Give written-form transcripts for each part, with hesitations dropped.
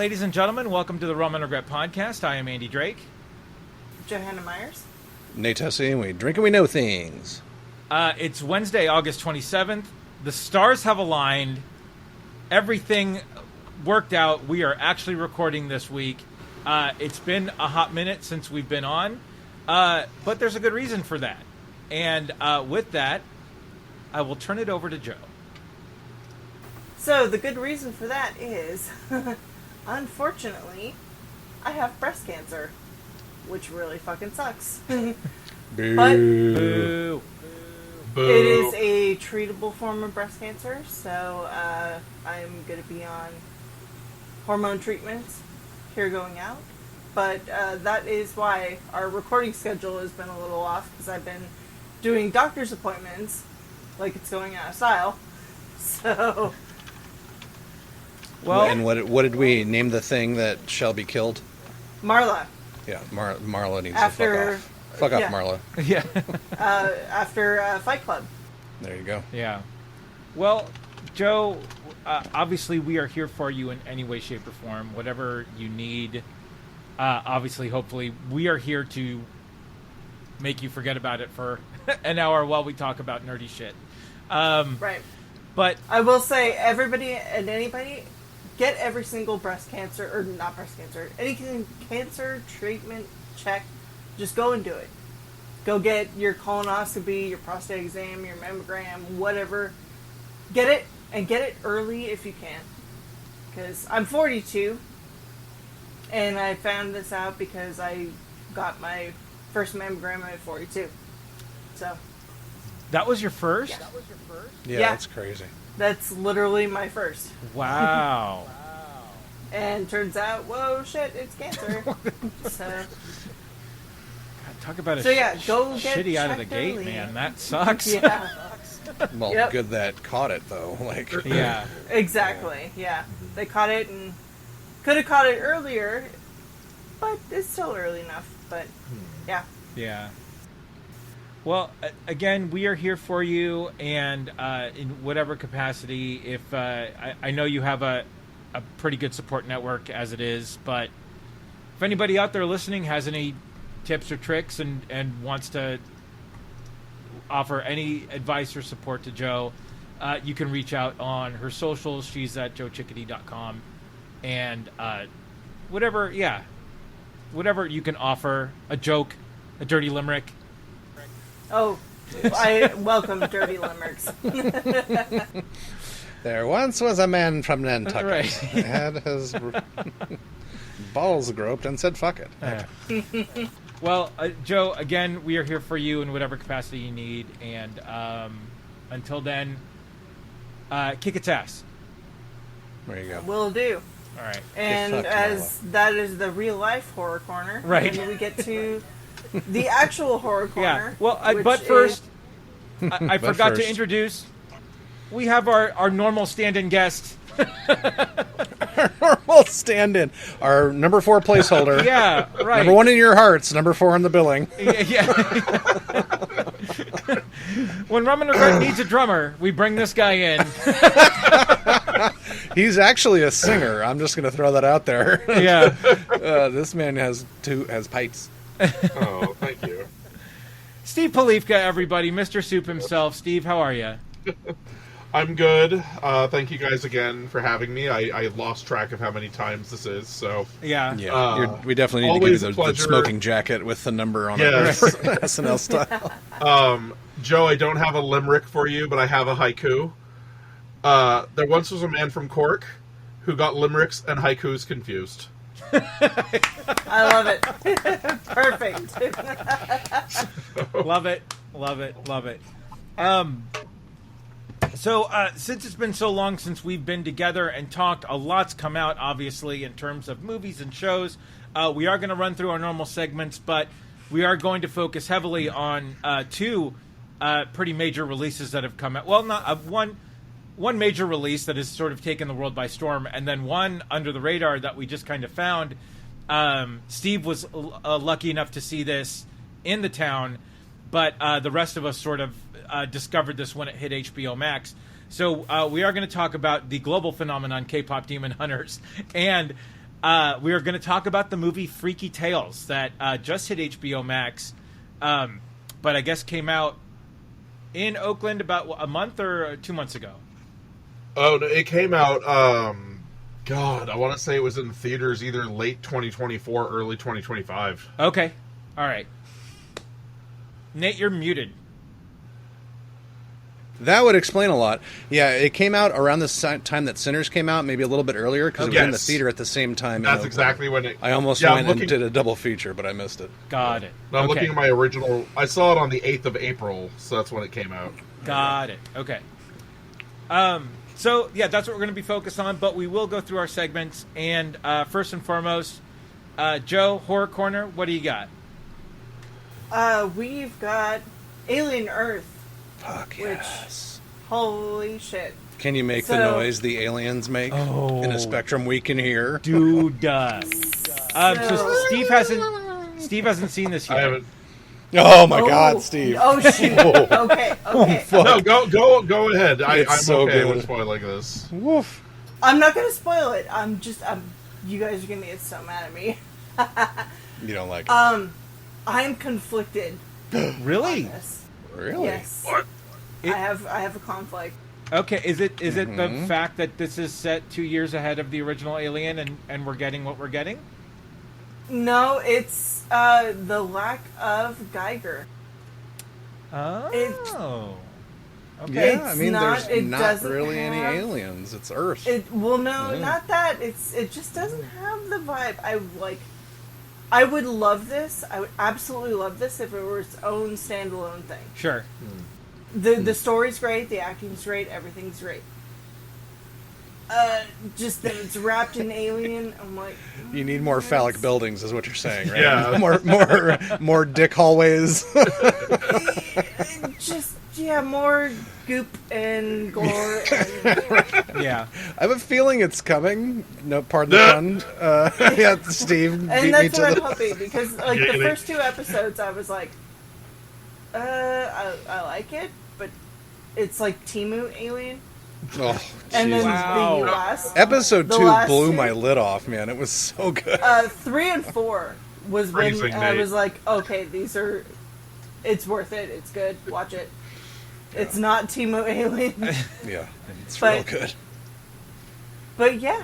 ladies and gentlemen, welcome to the Rum Regret Podcast. I am Andy Drake. Johanna Myers. Nate Tessie, and we drink and we know things. It's Wednesday, August 27th. The stars have aligned. Everything worked out. We are actually recording this week. It's been a hot minute since we've been on, but there's a good reason for that. And with that, I will turn it over to Joe. So the good reason for that is, unfortunately, I have breast cancer, which really fucking sucks. Boo. But Boo. it is a treatable form of breast cancer, so I'm going to be on hormone treatments here going out. But that is why our recording schedule has been a little off, because I've been doing doctor's appointments like it's going out of style. So... Well, and what did we name the thing that shall be killed? Marla. Yeah, Marla needs After, to fuck off. Fuck yeah. off, Marla. Yeah. After Fight Club. There you go. Yeah. Well, Joe, obviously we are here for you in any way, shape, or form. Whatever you need. Obviously, hopefully, we are here to make you forget about it for an hour while we talk about nerdy shit. Right. But I will say, everybody and anybody, get every single breast cancer, or not breast cancer, any cancer treatment check. Just go and do it. Go get your colonoscopy, your prostate exam, your mammogram, whatever. Get it, and get it early if you can. Because I'm 42, and I found this out because I got my first mammogram at 42. So... that was your first? Yeah, Yeah. that's crazy. That's literally my first. Wow. And turns out, whoa, shit, it's cancer. So, God, talk about a So, yeah, go get shitty out of the checked gate, early. man. That sucks. yeah, Well, Yep. good that caught it, though. Like, Yeah. exactly. Yeah, they caught it and could have caught it earlier, but it's still early enough. But yeah, Yeah. Well, again, we are here for you, and in whatever capacity. If I know you have a pretty good support network as it is, but if anybody out there listening has any tips or tricks and wants to offer any advice or support to Joe, you can reach out on her socials. She's at joechickadee.com, and whatever you can offer, a joke, a dirty limerick. oh, I welcome dirty limericks. there once was a man from Nantucket. Right. He had his balls groped and said, fuck it. Yeah. Well, Joe, again, we are here for you in whatever capacity you need, and until then, kick its ass. There you go. Will do. All right. And fucked, as that is the real life horror corner, Right. and we get to the actual horror corner. Yeah. Well, which but first, is- I forgot to first. introduce. We have our normal stand-in guest. Normal stand-in. Our number 4 placeholder. Yeah, right. Number 1 in your hearts, number 4 in the billing. Yeah. When Rum Regret needs a drummer, we bring this guy in. He's actually a singer. I'm just going to throw that out there. Yeah. This man has pipes. Oh, thank you. Steve Palifka, everybody, Mr. Soup himself. Steve, how are you? I'm good. Thank you guys again for having me. I lost track of how many times this is, so... Yeah. Yeah, we definitely need to give you the pleasure. smoking jacket with the number on Yes. it. SNL style. Joe, I don't have a limerick for you, but I have a haiku. There once was a man from Cork who got limericks and haikus confused. I love it. Perfect. Love it. Love it. Love it. So, since it's been so long since we've been together and talked, a lot's come out, obviously, in terms of movies and shows. We are going to run through our normal segments, but we are going to focus heavily on two pretty major releases that have come out. Well, not one major release that has sort of taken the world by storm, and then one under the radar that we just kind of found. Steve was lucky enough to see this in the town, but the rest of us sort of discovered this when it hit HBO Max. So we are going to talk about the global phenomenon K-pop Demon Hunters, and we are going to talk about the movie Freaky Tales that just hit HBO Max, but I guess came out in Oakland about a month or 2 months ago. Oh, no, it came out, God, I want to say it was in theaters either late 2024, early 2025. Okay. All right. Nate, you're muted. That would explain a lot. Yeah, it came out around the time that Sinners came out, maybe a little bit earlier, because it was in the theater at the same time. That's exactly when it... I almost went and did a double feater, but I missed it. Got it. I'm looking at my original... I saw it on the 8th of April, so that's when it came out. Got it. Okay. So, yeah, that's what we're going to be focused on, but we will go through our segments. And first and foremost, Joe, Horror Corner, what do you got? We've got Alien Earth. Fuck yes. Which, holy shit. Can you make the noise the aliens make in a spectrum we can hear? Dude. So Steve hasn't seen this yet. I haven't. Oh my God, Steve. Oh shit. Okay. No, go ahead. I'm so okay good. with spoiling this. Woof. I'm not gonna spoil it. You guys are gonna get so mad at me. You don't like it. I'm conflicted. Really? On this. Really? Yes. What? I have a conflict. Okay, is it the fact that this is set 2 years ahead of the original Alien and we're getting what we're getting? No, it's the lack of Geiger. Oh. Yeah, It's I mean, not- there's it not doesn't really any have- aliens. It's Earth. Not that. It just doesn't have the vibe. I would love this. I would absolutely love this if it were its own standalone thing. Sure. The story's great, the acting's great, everything's great. Just that it's wrapped in Alien, I'm like... You need more phallic buildings, is what you're saying, right? Yeah. more dick hallways. More goop and gore. And, Yeah. I have a feeling it's coming. No, pardon the pun. Yeah, Steve beat and me that's to what I'm the... hoping, because like the first 2 episodes, I was like, I like it, but it's like Timu Alien. Oh, And then Wow. the last... Episode the 2 last blew 2? my lid off, man. It was so good. 3 and 4 was when Freezing, I Nate. was like, okay, it's worth it. It's good. Watch it. It's not Timu Alien, Yeah, it's But- real good. but yeah,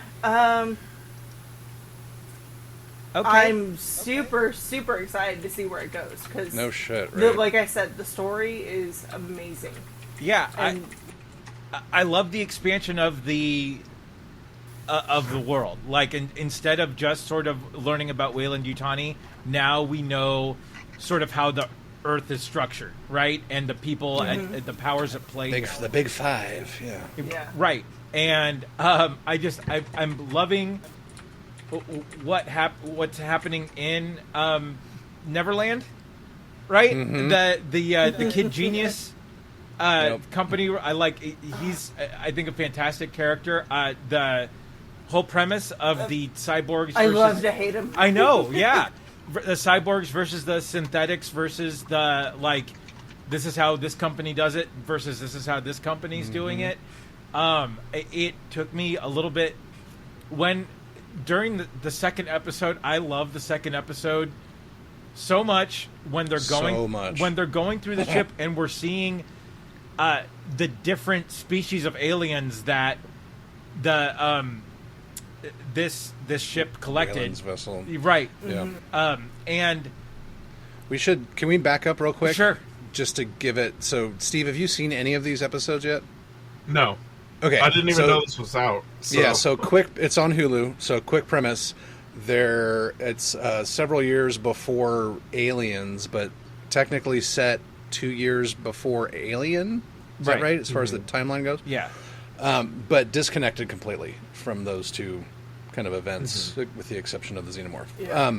Okay. I'm super excited to see where it goes because No shit, right? like I said, the story is amazing. Yeah, And I love the expansion of the world. Like, instead of just sort of learning about Weyland-Yutani, now we know sort of how the Earth is structured, right? And the people and the powers at play. The big five, yeah. yeah, Right. And I'm loving what's happening in Neverland, right? The Kid Genius company. I like. He's I think a fantastic character. The whole premise of the cyborgs. I versus, love to hate him. I know. Yeah. The cyborgs versus the synthetics versus the this is how this company does it versus this is how this company's doing it. It took me a little bit during the second episode. I love the second episode so much when they're going through the ship and we're seeing the different species of aliens that this ship collected. Weyland's vessel. Right. Yeah. And Can we back up real quick? Sure. Just to give it... So, Steve, have you seen any of these episodes yet? No. Okay. I didn't even know this was out. So. Yeah, so it's on Hulu. So, quick premise. It's several years before Aliens, but technically set 2 years before Alien. Is that right? As far as the timeline goes? yeah. But disconnected completely from those two kind of events, with the exception of the xenomorph. Yeah.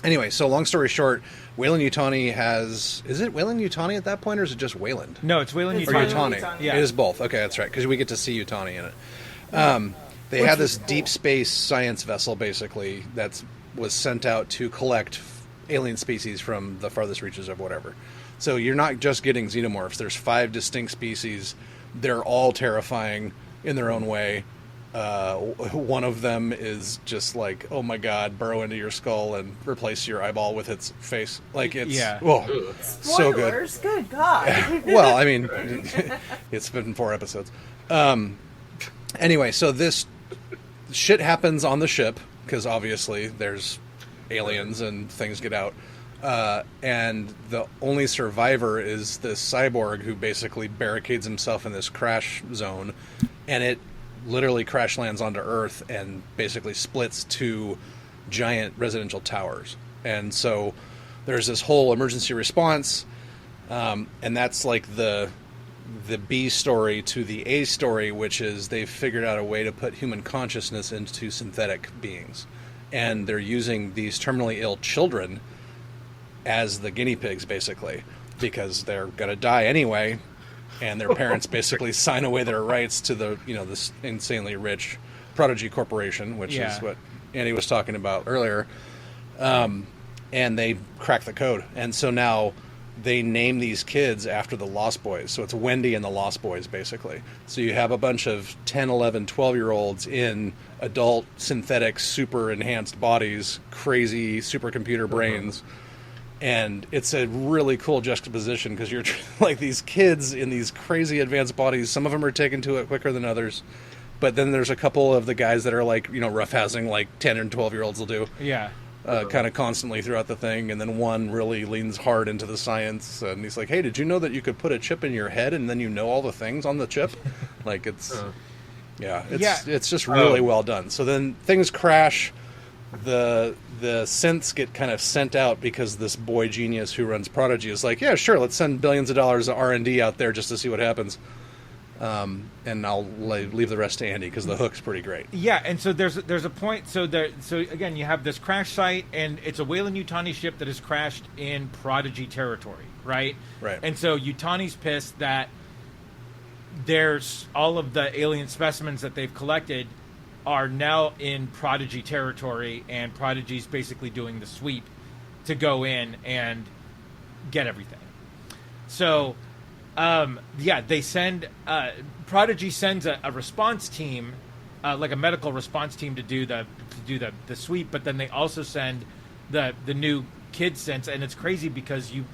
Anyway, so long story short, Weyland-Yutani has... Is it Weyland-Yutani at that point, or is it just Weyland? No, it's Or Weyland-Yutani. Yutani. Yeah. It is both. Okay, that's right, because we get to see Yutani in it. They had this deep space science vessel, basically, that was sent out to collect alien species from the farthest reaches of whatever. So you're not just getting xenomorphs. There's 5 distinct species. They're all terrifying in their own way. One of them is just like, oh my god, burrow into your skull and replace your eyeball with its face. Like, it's Ugh. so good. Spoilers, good God. Well, I mean, it's been 4 episodes. Anyway, so this shit happens on the ship because obviously there's aliens and things get out. And the only survivor is this cyborg who basically barricades himself in this crash zone, and it literally crash lands onto Earth and basically splits 2 giant residential towers. And so there's this whole emergency response, and that's like the B story to the A story, which is they've figured out a way to put human consciousness into synthetic beings. And they're using these terminally ill children as the guinea pigs, basically, because they're going to die anyway, and their parents basically sign away their rights to the, this insanely rich Prodigy Corporation, which is what Andy was talking about earlier. And they crack the code. And so now they name these kids after the Lost Boys. So it's Wendy and the Lost Boys, basically. So you have a bunch of 10, 11, 12-year-olds in adult, synthetic, super enhanced bodies, crazy supercomputer brains. And it's a really cool juxtaposition because you're like these kids in these crazy advanced bodies. Some of them are taken to it quicker than others. But then there's a couple of the guys that are like, roughhousing like 10 and 12-year-olds will do. Yeah. Kind of constantly throughout the thing. And then one really leans hard into the science. And he's like, hey, did you know that you could put a chip in your head and then you know all the things on the chip? Like, it's just really well done. So then things crash. The synths get kind of sent out because this boy genius who runs Prodigy is like, yeah, sure, let's send billions of dollars of R&D out there just to see what happens. And I'll leave the rest to Andy because the hook's pretty great. Yeah, and so there's a point. So again, you have this crash site, and it's a Weyland-Yutani ship that has crashed in Prodigy territory, right? Right. And so Yutani's pissed that there's all of the alien specimens that they've collected are now in Prodigy territory, and Prodigy's basically doing the sweep to go in and get everything. So, they send Prodigy sends a response team, like a medical response team, to do the sweep, but then they also send the new kid synths, and it's crazy because you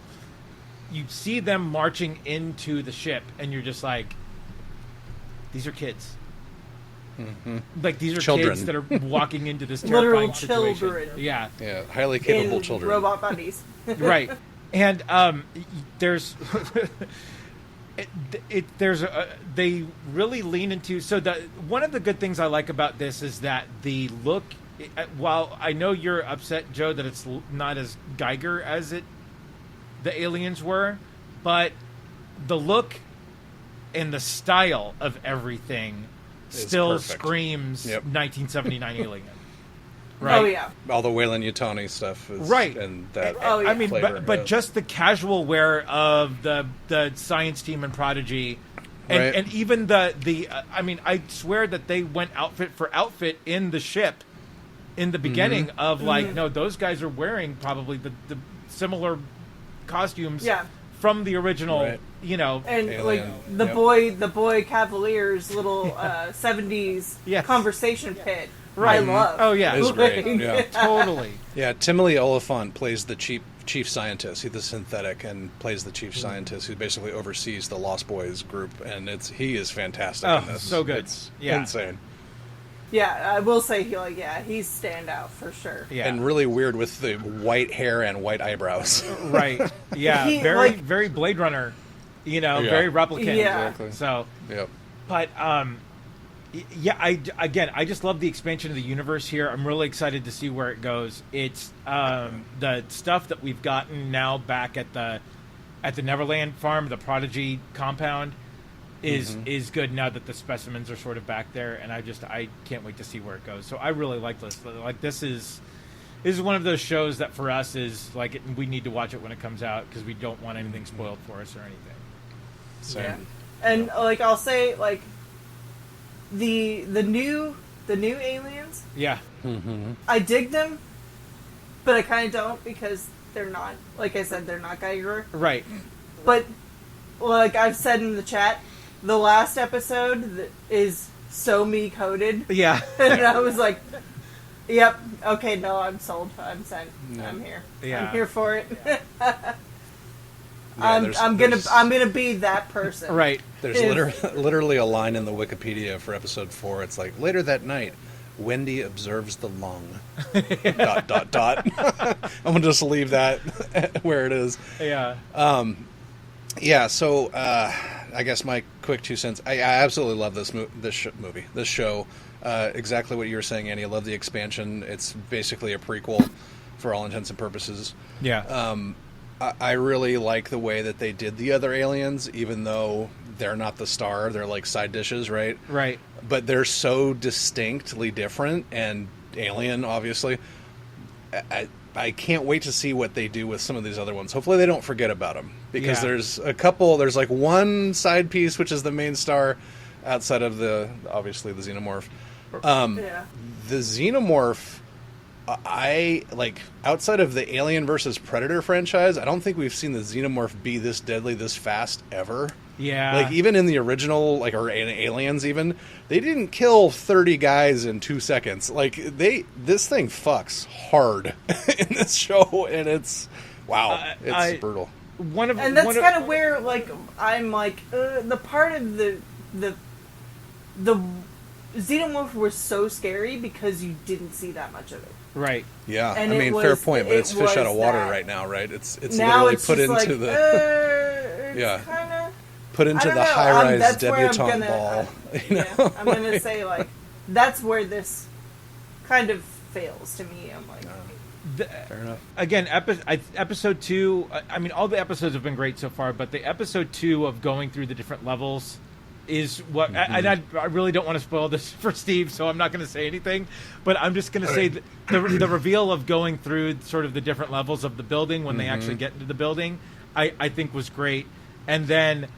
see them marching into the ship, and you're just like, these are kids. Mm-hmm. Like, these are children. kids that are walking into this Literal terrifying situation. children. Yeah, highly capable in children. robot bodies. right. And there's they really lean into. So one of the good things I like about this is that the look. While I know you're upset, Joe, that it's not as Geiger as the aliens were, but the look and the style of everything still perfect. Screams 1979 Alien. Right. Oh yeah. All the Weyland-Yutani stuff is right. And that I mean, flavor, but just the casual wear of the science team and Prodigy, and right. and even the I mean, I swear that they went outfit for outfit in the ship in the beginning of like, no, those guys are wearing probably the similar costumes from the original, right. And Alien. Like the boy Cavalier's little 70s conversation pit. Right. I love. Oh yeah, it's great. Yeah, totally. Yeah, Timothy Oliphant plays the chief scientist. He's the synthetic and plays the chief scientist who basically oversees the Lost Boys group, and he is fantastic in this. So good. It's Yeah. insane. Yeah, I will say he's standout for sure. Yeah. And really weird with the white hair and white eyebrows. Right. Yeah. Very Blade Runner. Very replicant. Yeah. Exactly. So. Yep. But I just love the expansion of the universe here. I'm really excited to see where it goes. It's the stuff that we've gotten now back at the Neverland farm, the Prodigy compound, is good now that the specimens are sort of back there, and I can't wait to see where it goes. So I really like this. Like, this is one of those shows that for us is like we need to watch it when it comes out because we don't want anything spoiled for us or anything. Same. Yeah. And like I'll say like the new aliens. Yeah. Mm-hmm. I dig them, but I kind of don't because they're not, like I said, they're not Geiger. Right. But like I've said in the chat, the last episode is so me coded. Yeah. And I was like, yep, okay, no, I'm sold. I'm sent. Yeah. I'm here. Yeah. I'm here for it. Yeah, I'm gonna be that person. Right. There's literally a line in the Wikipedia for episode 4. It's like, later that night, Wendy observes the lung. ... I'm gonna just leave that where it is. Yeah. Yeah. So I guess my quick 2 cents. I absolutely love this show. Exactly what you were saying, Annie. I love the expansion. It's basically a prequel for all intents and purposes. Yeah. I really like the way that they did the other aliens, even though they're not the star. They're like side dishes, right? Right. But they're so distinctly different and alien, obviously. I can't wait to see what they do with some of these other ones. Hopefully they don't forget about them. Because there's a couple, there's like one side piece, which is the main star, outside of obviously the xenomorph. Yeah. The xenomorph... I like outside of the Alien versus Predator franchise, I don't think we've seen the xenomorph be this deadly this fast ever. Yeah. Like even in the original, like or in Aliens, even they didn't kill 30 guys in 2 seconds. Like this thing fucks hard in this show, and it's it's brutal. And that's kind of where like I'm like the part of the xenomorph was so scary because you didn't see that much of it. Right. Yeah, And I mean, fair point, but it's fish out of water right now, right? It's now literally it's put just into like, the it's kinda, put into the high-rise debutante ball. You know? Yeah, I'm gonna say like that's where this kind of fails to me. I'm like, fair enough. Again, episode 2. I mean, all the episodes have been great so far, but the episode 2 of going through the different levels is what. And I really don't want to spoil this for Steve, so I'm not going to say anything. But I'm just going to say the reveal of going through sort of the different levels of the building when they actually get into the building, I think was great. And then,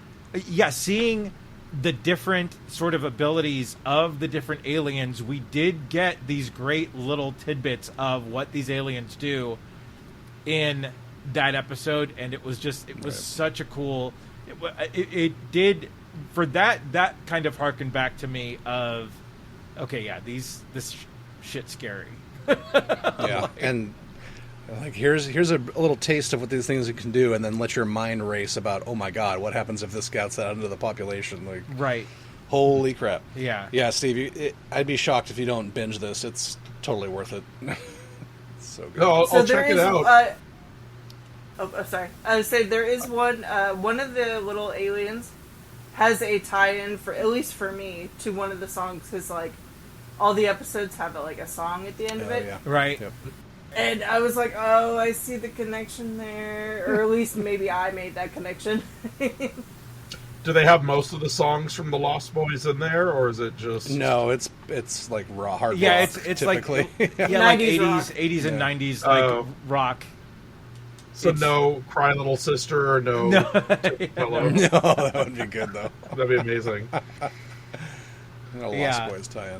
seeing the different sort of abilities of the different aliens, we did get these great little tidbits of what these aliens do in that episode, and it was such a cool. It did. For that kind of harkened back to me of, okay, yeah, this shit's scary. Yeah, and like here's a little taste of what these things can do, and then let your mind race about, oh my god, what happens if this gets out into the population? Like, right? Holy crap! Yeah, Steve, I'd be shocked if you don't binge this. It's totally worth it. It's so good. No, I'll check it out. Sorry. I would say there is one of the little aliens has a tie-in, for at least for me, to one of the songs, because like all the episodes have like a song at the end of it. Yeah. Right. Yep. And I was like, oh, I see the connection there, or at least maybe I made that connection. Do they have most of the songs from the Lost Boys in there, or is it just No, it's like hard rock. It's typically. like like 90s rock. 80s and 90s like rock. So no Cry Little Sister or no Hello? No, that would be good though. That'd be amazing. Lost Boys tie-in.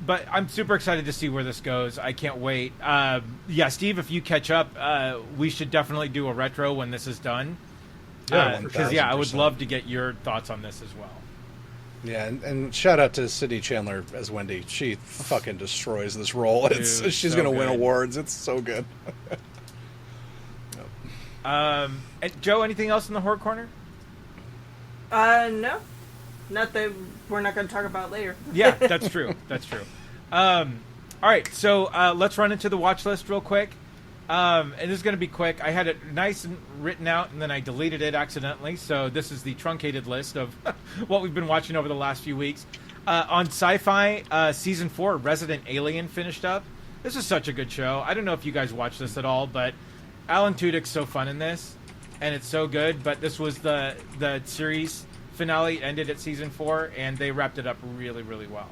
But I'm super excited to see where this goes. I can't wait. Steve, if you catch up, we should definitely do a retro when this is done. Yeah, because I would love to get your thoughts on this as well. Yeah, and shout out to Sydney Chandler as Wendy. She fucking destroys this role. Dude, she's so gonna win good. awards. It's so good. And Joe, anything else in the horror corner? No. Not that we're not going to talk about later. Yeah, that's true. That's true. All right, so let's run into the watch list real quick. And this is going to be quick. I had it nice and written out, and then I deleted it accidentally. So this is the truncated list of what we've been watching over the last few weeks. On Sci-Fi, Season 4, Resident Alien finished up. This is such a good show. I don't know if you guys watch this at all, but Alan Tudyk's so fun in this, and it's so good. But this was the series finale, ended at Season 4, and they wrapped it up really, really well.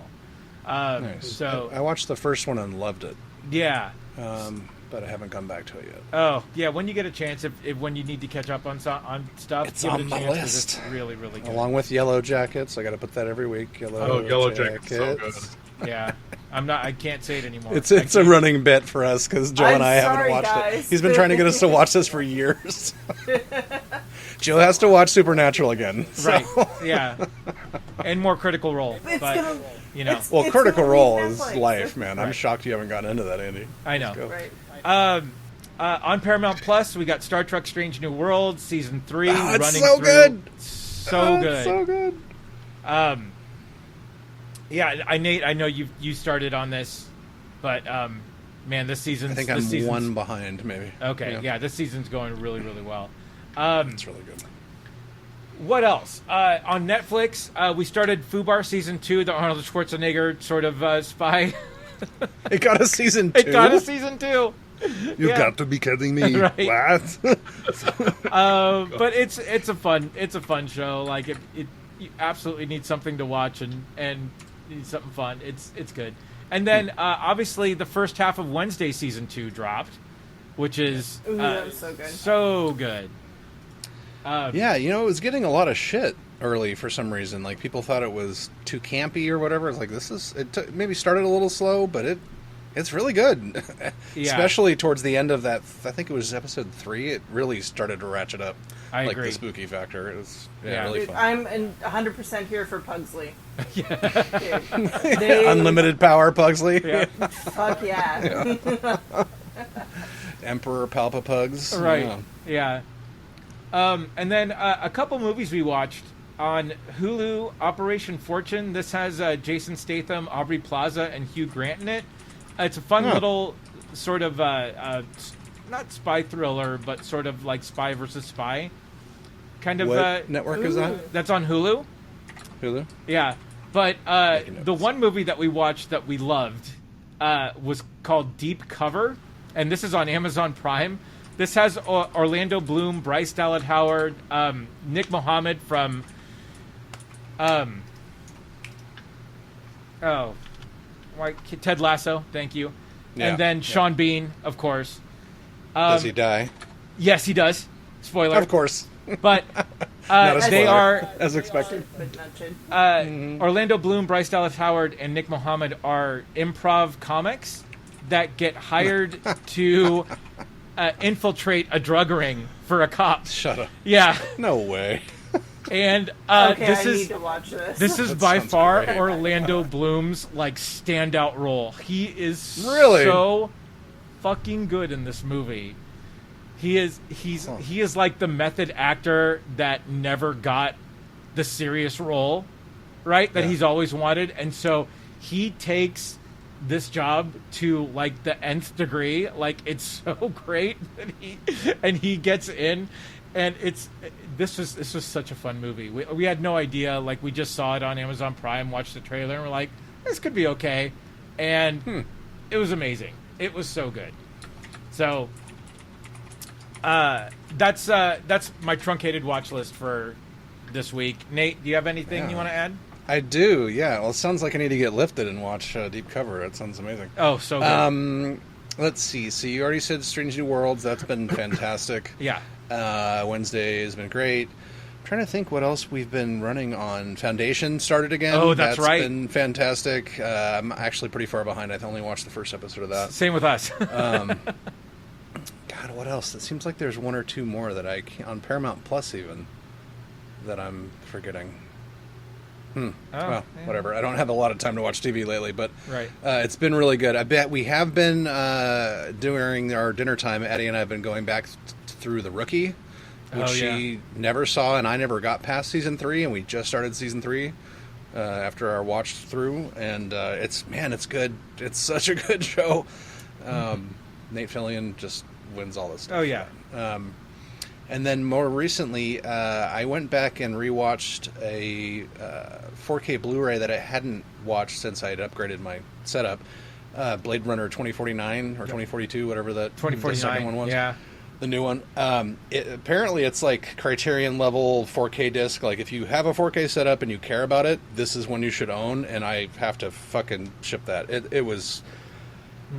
Nice. So I watched the first one and loved it. Yeah. But I haven't come back to it yet. Oh, yeah, when you get a chance, if when you need to catch up on stuff, It's give on it a my chance, 'cause list. It's really, really good. Along with Yellow Jackets, I got to put that every week. Yellow Jackets, so good. Yeah. I can't say it anymore. It's a running bit for us because Joe and I haven't sorry, watched guys. it. He's been trying to get us to watch this for years. Joe has to watch Supernatural again. So. Right. Yeah. and more Critical Role. It's But gonna, you know, it's- Well, it's Critical gonna Role leave is Netflix. life, man. I'm Right. shocked you haven't gotten into that, Andy. I know. Let's go. Right. On Paramount Plus, we got Star Trek: Strange New Worlds season 3 Oh, it's running so through. good. So Oh, good. it's so good. Yeah, Nate, I know you started on this, but man, this season. I think I'm one behind, maybe. Okay, yeah, this season's going really, really well. It's really good. What else? On Netflix, we started Fubar season 2, the Arnold Schwarzenegger sort of spy. It got a season 2. It got a season 2. You've yeah. got to be kidding me! Right. What? But it's a fun show. Like you absolutely need something to watch and need something fun. It's good. And then obviously the first half of Wednesday season 2 dropped, which is Ooh, that was so good. So good. Yeah, you know, it was getting a lot of shit early for some reason. Like, people thought it was too campy or whatever. It's like, maybe started a little slow, but it's really good. Yeah. Especially towards the end of that, I think it was episode 3, it really started to ratchet up. I like agree. the spooky factor. It was Yeah. really Dude, fun. I'm 100% here for Pugsley. Unlimited power, Pugsley. Yeah. Fuck yeah. Emperor Palpapugs. Right. Yeah. And then a couple movies we watched on Hulu. Operation Fortune. This has Jason Statham, Aubrey Plaza, and Hugh Grant in it. It's a fun little sort of not spy thriller, but sort of like spy versus spy kind of. What network is that? That's on Hulu. Hulu? Yeah, but Making the notes. one movie that we watched that we loved was called Deep Cover, and this is on Amazon Prime. This has Orlando Bloom, Bryce Dallas Howard, Nick Mohammed from Ted Lasso. Thank you. Yeah, And then yeah. Sean Bean, of course. Does he die? Yes, he does. Spoiler. Of course. But Not a they spoiler, are as expected. But not shit. Orlando Bloom, Bryce Dallas Howard, and Nick Mohammed are improv comics that get hired to infiltrate a drug ring for a cop. Shut up. Yeah, No way. and Okay, this I is need to watch this. this is That by sounds far great. Orlando Bloom's like standout role. He is Really? so fucking good in this movie. He is like the method actor that never got the serious role, right? That Yeah. he's always wanted, and so he takes this job to like the nth degree. Like, it's so great that he gets in, and this was such a fun movie. We had no idea. Like, we just saw it on Amazon Prime, watched the trailer, and we're like, this could be okay, and it was amazing. It was so good. So that's my truncated watch list for this week. Nate, do you have anything Yeah. you want to add? I do, yeah. Well, it sounds like I need to get lifted and watch Deep Cover. That sounds amazing. Oh, so good. Let's see. So you already said Strange New Worlds. That's been fantastic. Yeah. Wednesday has been great. I'm trying to think what else we've been running on. Foundation started again. Oh, that's right. Been fantastic. I'm actually pretty far behind. I only watched the first episode of that. Same with us. God, what else? It seems like there's one or two more that I can't, on Paramount Plus even, that I'm forgetting. Well, yeah. whatever. I don't have a lot of time to watch TV lately, but Right. It's been really good. I bet we have been during our dinner time. Eddie and I have been going back through The Rookie, which Oh, yeah. she never saw, and I never got past season 3, and we just started season 3 after our watch through, and it's good. It's such a good show. Nate Fillion just wins all this stuff. Oh, yeah. And then more recently, I went back and rewatched a 4K Blu-ray that I hadn't watched since I had upgraded my setup. Blade Runner 2049 or 2042, whatever that the 2049. second one was. Yeah. The new one. Apparently, it's like Criterion level 4K disc. Like, if you have a 4K setup and you care about it, this is one you should own. And I have to fucking ship that. It was.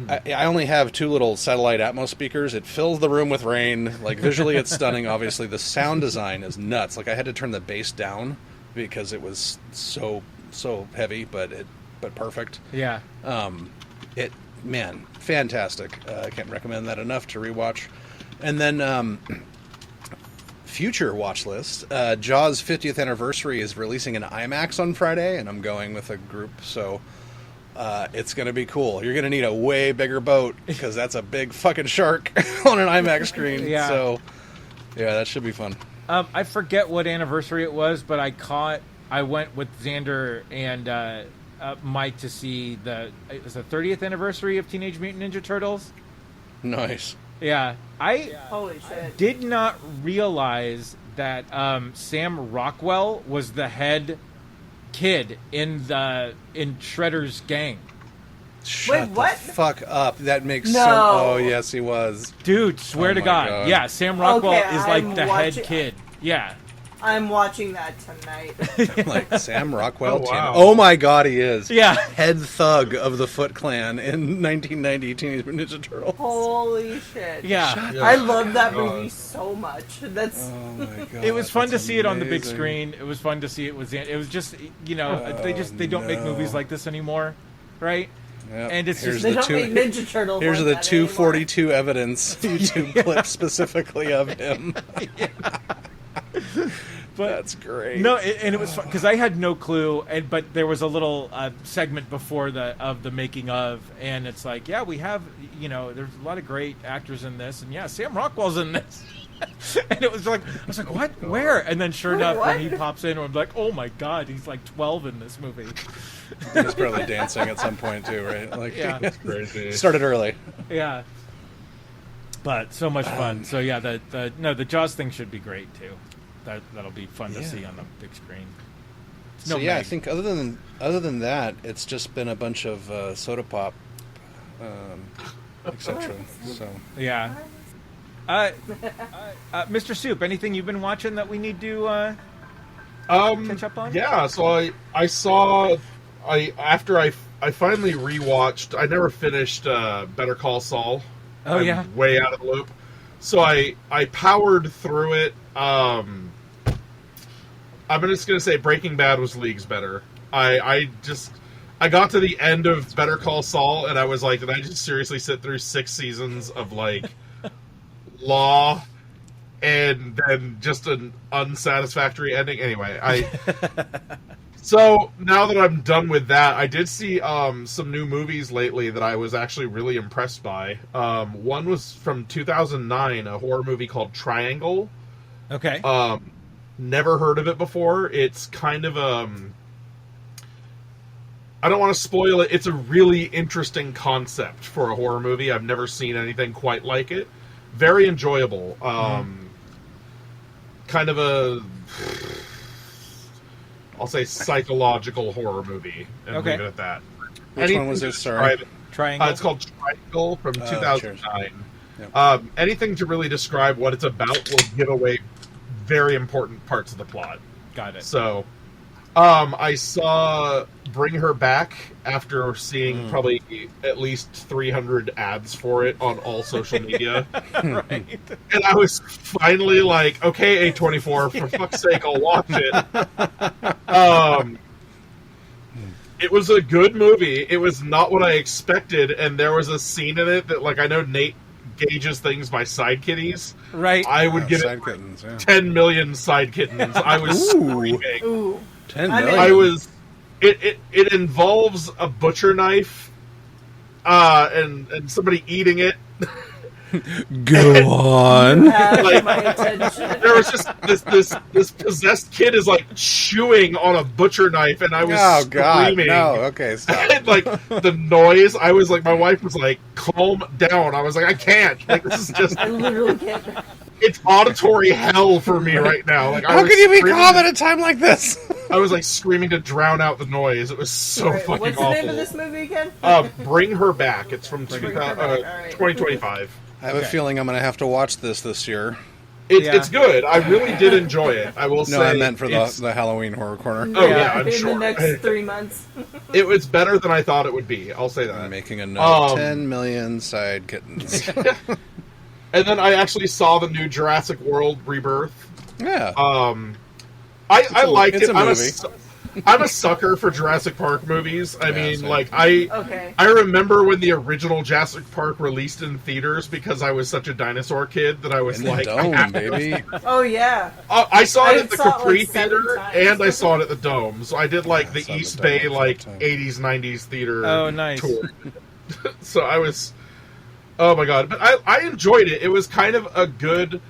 I only have 2 little satellite Atmos speakers. It fills the room with rain. Like, visually, it's stunning. Obviously, the sound design is nuts. Like, I had to turn the bass down because it was so heavy, but perfect. Yeah. Fantastic. I can't recommend that enough to rewatch. And then future watch list, Jaws 50th anniversary is releasing an IMAX on Friday, and I'm going with a group, so it's going to be cool. You're going to need a way bigger boat because that's a big fucking shark on an IMAX screen. Yeah. So, yeah, that should be fun. I forget what anniversary it was, but I went with Xander and Mike to see it was the 30th anniversary of Teenage Mutant Ninja Turtles. Nice. Yeah. Holy shit. Did not realize that Sam Rockwell was the head kid in Shredder's gang. Shut what? the fuck up. That makes No. Oh, yes, he was. Dude, swear to my God. God. Yeah, Sam Rockwell Okay, is like I'm the head watching- kid. Yeah. I'm watching that tonight. Like, Sam Rockwell. Oh, wow. Oh, my God, he is. Yeah. Head thug of the Foot Clan in 1990 Teenage Mutant Ninja Turtles. Holy shit. Yeah. Yeah. I love that God. movie so much. That's Oh, my God. It was fun to that's see it on the big amazing. screen. It was fun to see it was just, they don't make no. movies like this anymore, right? Yep. And it's Here's just they the don't two- make Ninja Turtles. Here's like the that 242 evidence YouTube clip specifically of him. But That's great. no, and it was fun because I had no clue, but there was a little segment before the making of, and it's like, yeah, we have, there's a lot of great actors in this, and yeah, Sam Rockwell's in this, and it was like, I was like, what, where? And then sure enough, when he pops in, I'm like, oh my God, he's like 12 in this movie. He was probably dancing at some point too, right? Like, Yeah. Crazy. started early. Yeah. But so much fun. So yeah, the Jaws thing should be great too. That'll be fun to Yeah. see on the big screen. It's So no yeah, I Meg. think other than that, it's just been a bunch of soda pop, etc. So Yeah. Mr. Soup, anything you've been watching that we need to catch up on? Yeah, so I saw after I finally rewatched. I never finished Better Call Saul. Oh, I'm yeah? way out of the loop. So I powered through it. I'm just gonna say Breaking Bad was leagues better. I got to the end of Better Call Saul and I was like, did I just seriously sit through 6 seasons of like Law and then just an unsatisfactory ending? Anyway, so now that I'm done with that, I did see some new movies lately that I was actually really impressed by. One was from 2009, a horror movie called Triangle. Okay. Never heard of it before. It's kind of I don't want to spoil it. It's a really interesting concept for a horror movie. I've never seen anything quite like it. Very enjoyable. Kind of a, I'll say, psychological horror movie, and Okay. leave it at that. which Anything one was to this? Sorry. describe it- Triangle. it's called Triangle from Oh, 2009. Yep. Anything to really describe what it's about will give away very important parts of the plot. Got it. So, I saw Bring Her Back after seeing probably at least 300 ads for it on all social media. Right. And I was finally like, okay, A24, for fuck's sake, I'll watch it. It was a good movie. It was not what I expected, and there was a scene in it that, like, I know Nate gauges things by side kitties. Right. I would give Side it kittens, yeah. 10 million side kittens. I was screaming. Ooh. 10 I mean- million. I was. It involves a butcher knife, and somebody eating it. Go on. Have Like- my attention. There was just this possessed kid is like chewing on a butcher knife, and I was Oh God, screaming. no. Okay, stop. And like the noise, I was like, my wife was like, "Calm down." I was like, "I can't. Like this is just I literally can't. it's auditory hell for me right now." Like, How was can you be screaming- calm at a time like this? I was like screaming to drown out the noise. It was so Alright, fucking what's the awful. name of this movie again? Bring Her Back. It's from Bring Her Back, alright. 2025. I have a feeling I'm going to have to watch this year. It's good. I really did enjoy it. I will say. No, I meant for it's- the Halloween horror corner. Oh, yeah, I'm in sure. the next 3 months. It was better than I thought it would be. I'll say I'm that. making a note. 10 10 million side kittens. And then I actually saw the new Jurassic World Rebirth. Yeah. I liked it's it. a movie. I'm a sucker for Jurassic Park movies. I mean, same. like Okay. I remember when the original Jurassic Park released in theaters because I was such a dinosaur kid that I was In the like, dome, baby. Oh yeah. I saw it I at the saw it, Capri like, 7 Theater times. and I saw it at the Dome. So I did like Yeah, I the saw it at East the Bay Dome like sometime. 80s 90s theater Oh, nice. tour. So I was, oh my god! But I enjoyed it. It was kind of a good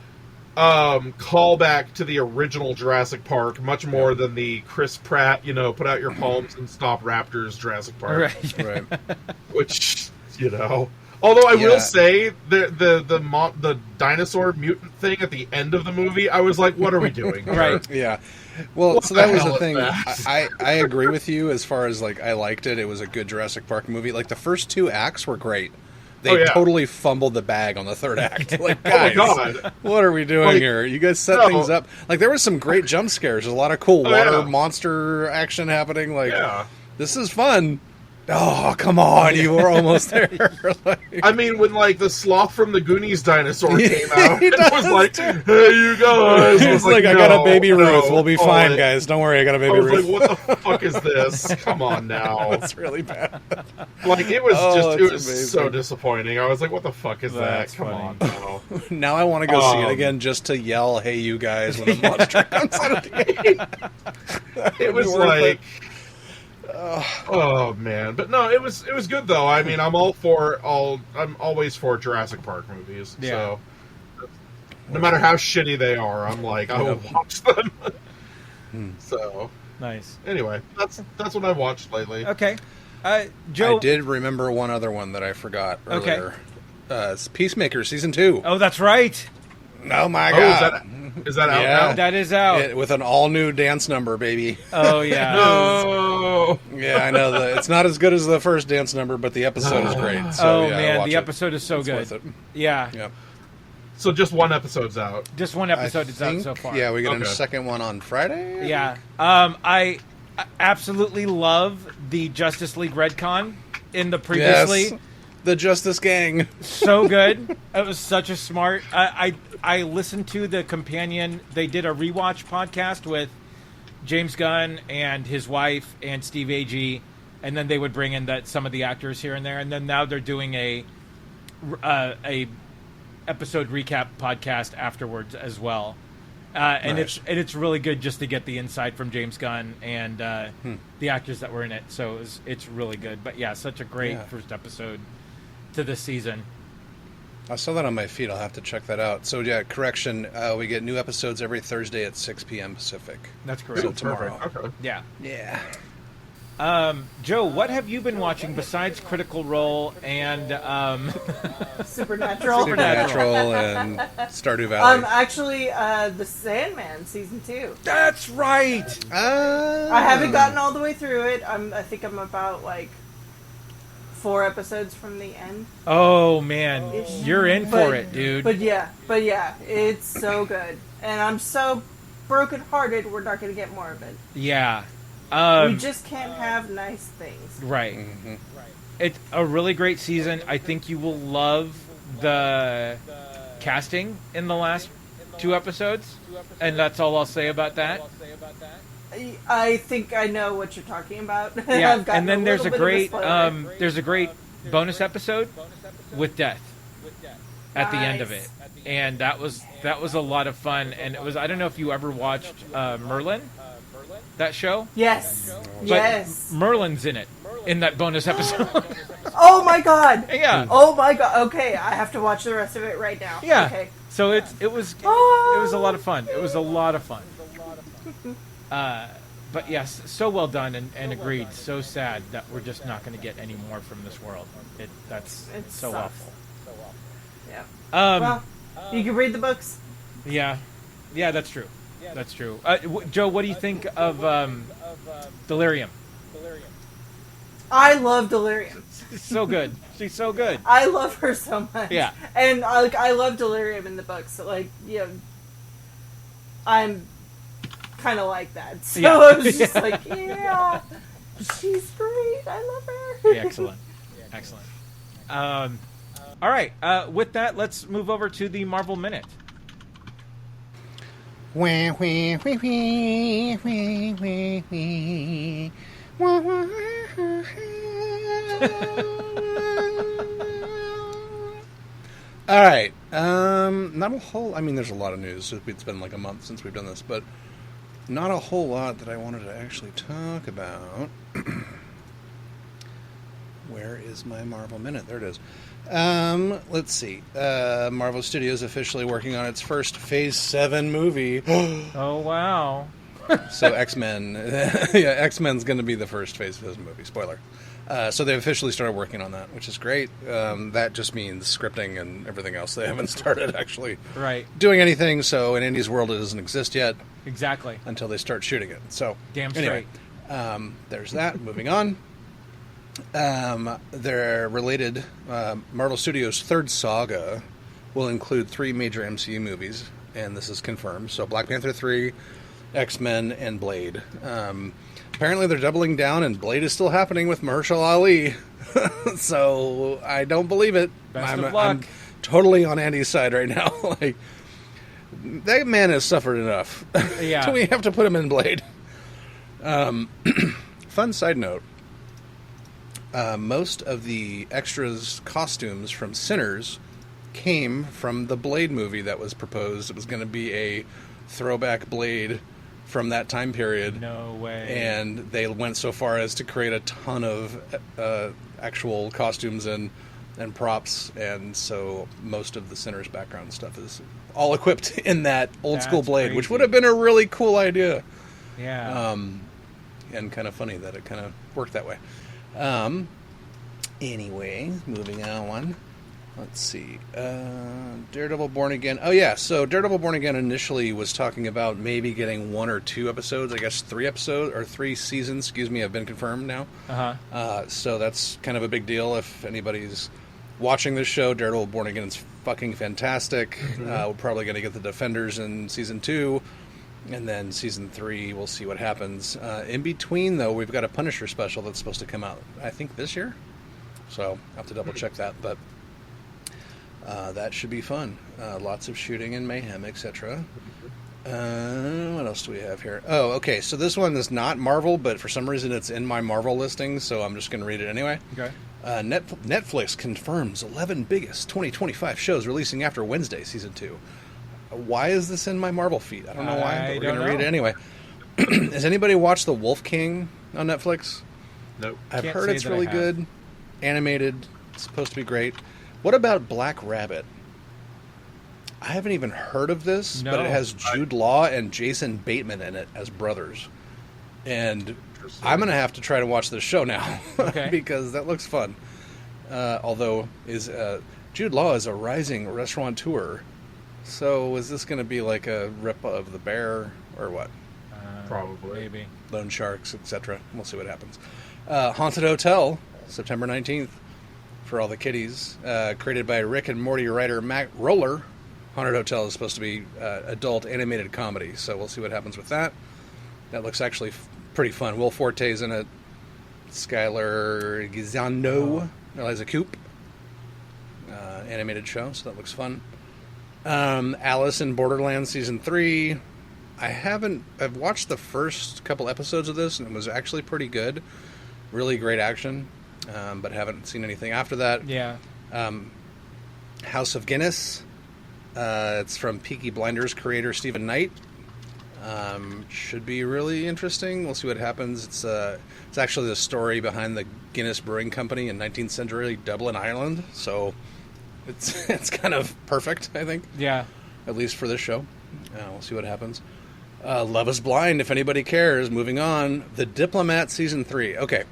callback to the original Jurassic Park, much more than the Chris Pratt, put out your palms and stop raptors Jurassic Park, Right. Right. which Although I Yeah. will say the dinosaur mutant thing at the end of the movie, I was like, what are we doing? here? Right. Yeah. Well, What so that the was hell the is thing. that? I agree with you as far as like I liked it. It was a good Jurassic Park movie. Like the first 2 acts were great. They Oh, yeah. totally fumbled the bag on the third act. Like, Oh my guys, god! what are we doing Like, here? You guys set no. things up. Like there was some great jump scares. There's a lot of cool Oh, water yeah. monster action happening. Like Yeah. this is fun. Oh, come on, you were almost there. Like, I mean, when like the sloth from the Goonies dinosaur came out, He it was does, like, too. "Hey, you guys!" it's like I got a baby no, Ruth. We'll be oh, fine, it- guys. Don't worry, I got a I baby was Ruth. like, "What the fuck is this? Come on now!" That's really bad. Like it was Oh, it that's was amazing. so disappointing. I was like, "What the fuck is That's that? Come funny. on now!" Now I want to go see it Um, again just to yell, "Hey, you guys!" when the monster comes out. It was worth like, oh man, but no, it was good though. I mean, I'm always for Jurassic Park movies. Yeah. So no matter how shitty they are, I'm like, I will watch them. So Nice. anyway, that's what I've watched lately. Okay. Joe. I did remember one other one that I forgot Okay. earlier. It's Peacemaker season 2. Oh, that's right. Oh my Oh, god! is that out Yeah. now? That is out. With an all new dance number, baby. Oh yeah. No. Yeah, I know that it's not as good as the first dance number, but the episode is great. So, Oh yeah, man, watch the it. episode is so It's good. worth it. Yeah. Yep. So just one episode's out. Just one episode is out so far. Yeah, we get a Okay. second one on Friday. Yeah. I absolutely love the Justice League Redcon in the previously. Yes. The Justice Gang. So good. It was such a smart. I listened to the companion. They did a rewatch podcast with James Gunn and his wife and Steve Agee, and then they would bring in some of the actors here and there. And then now they're doing a episode recap podcast afterwards as well. And Nice. it's really good just to get the insight from James Gunn and the actors that were in it. So it's really good. But yeah, such a great first episode to this season. I saw that on my feed. I'll have to check that out. So yeah, correction. We get new episodes every Thursday at 6 p.m. Pacific. That's correct. So tomorrow. Perfect. Okay. Yeah. Yeah. Joe, what have you been watching besides Critical Role and Supernatural. Supernatural and Stardew Valley. Actually, The Sandman season 2. That's right. I haven't gotten all the way through it. I think I'm about like 4 episodes from the end. Oh man, you're in for But- it, dude. But yeah, it's so good, and I'm so brokenhearted. We're not going to get more of it. yeah. We just can't have nice things. Right. It's a really great season. I think you will love the casting in the last 2 episodes, and that's all I'll say about that. I think I know what you're talking about. Yeah, I've gotten and then there's a little bit great spoiler. bonus episode with death at the end of it, and that was a lot of fun. And it was, I don't know if you ever watched Merlin, that show. Yes. But Yes. Merlin's in it in that bonus episode. Oh my god. Yeah. Oh my god. Okay, I have to watch the rest of it right now. Yeah. Okay. So it was a lot of fun. It was a lot of fun. But yes, so well done and agreed. So sad that we're just not going to get any more from this world. That's It so sucks. awful. Yeah. Um, Well, you can read the books. yeah, that's true. That's true. Joe, what do you think of Delirium? I love Delirium. She's so good. She's so good. I love her so much. Yeah. And I love Delirium in the books. So, like, you know, I'm kind of like that. So Yeah. I was just like, yeah, she's great. I love her. Excellent. Excellent. All right. With that, let's move over to the Marvel Minute. Wah, wah, wah, wah, wah, wah, wah. Wah, wah, wah, all right. Not a whole... I mean, there's a lot of news. It's been like a month since we've done this, but not a whole lot that I wanted to actually talk about. Where is my Marvel Minute? There it is. Let's see. Marvel Studios officially working on its first Phase 7 movie. Oh, wow. So X-Men... yeah, X-Men's going to be the first Phase 7 movie. Spoiler. So they officially started working on that, which is great. That just means scripting and everything else. They haven't started actually doing anything. So in Indy's world, it doesn't exist yet. Exactly. Until they start shooting it. So damn anyway, straight. There's that. Moving on. They're related. Marvel Studios' third saga will include 3 major MCU movies, and this is confirmed. So Black Panther 3, X-Men, and Blade. Apparently they're doubling down, and Blade is still happening with Mahershala Ali. So I don't believe it. Best of luck. I'm totally on Andy's side right now. Like, that man has suffered enough. Yeah. Do we have to put him in Blade? Fun side note. Most of the extras costumes from Sinners came from the Blade movie that was proposed. It was going to be a throwback Blade from that time period. No way. And they went so far as to create a ton of actual costumes and props, and so most of the Sinners background stuff is all equipped in that old school Blade, crazy. which would have been a really cool idea. Yeah. And kind of funny that it kind of worked that way. Anyway, moving on. Let's see. Daredevil Born Again. Oh, yeah. So Daredevil Born Again initially was talking about maybe getting 1 or 2 episodes. I guess 3 episodes or 3 seasons, have been confirmed now. So that's kind of a big deal. If anybody's watching this show, Daredevil Born Again is fucking fantastic. We're probably going to get the Defenders in season 2. And then season 3, we'll see what happens. In between, though, we've got a Punisher special that's supposed to come out, I think, this year. So I'll have to double check that. But that should be fun. Lots of shooting and mayhem, etc. What else do we have here? Oh, okay. So this one is not Marvel, but for some reason it's in my Marvel listing, so I'm just going to read it anyway. Okay. Netflix confirms 11 biggest 2025 shows releasing after Wednesday, season 2. Why is this in my Marvel feed? I don't know why, but we're going to read it anyway. Has anybody watched The Wolf King on Netflix? Nope. I've Can't heard say it's that I really have. good. Animated. It's supposed to be great. What about Black Rabbit? I haven't even heard of this, but it has Jude Law and Jason Bateman in it as brothers. And I'm going to have to try to watch this show now because that looks fun. Although Jude Law is a rising restaurateur. So is this going to be like a rip of The Bear or what? Probably. Maybe. Loan Sharks, etc. We'll see what happens. Haunted Hotel, September 19th, for all the kiddies. Created by Rick and Morty writer Matt Roller. Haunted Hotel is supposed to be adult animated comedy, so we'll see what happens with that. That looks actually pretty fun. Will Forte's in it. Skylar Gizzano, Eliza Coop. Animated show, so that looks fun. Alice in Borderlands Season 3. I've watched the first couple episodes of this, and it was actually pretty good. Really great action, but haven't seen anything after that. Yeah. House of Guinness. It's from Peaky Blinders creator Stephen Knight. Should be really interesting. We'll see what happens. It's actually the story behind the Guinness Brewing Company in 19th century Dublin, Ireland. So it's kind of perfect, I think. Yeah. At least for this show. We'll see what happens. Love is Blind, if anybody cares. Moving on. The Diplomat Season 3. Okay.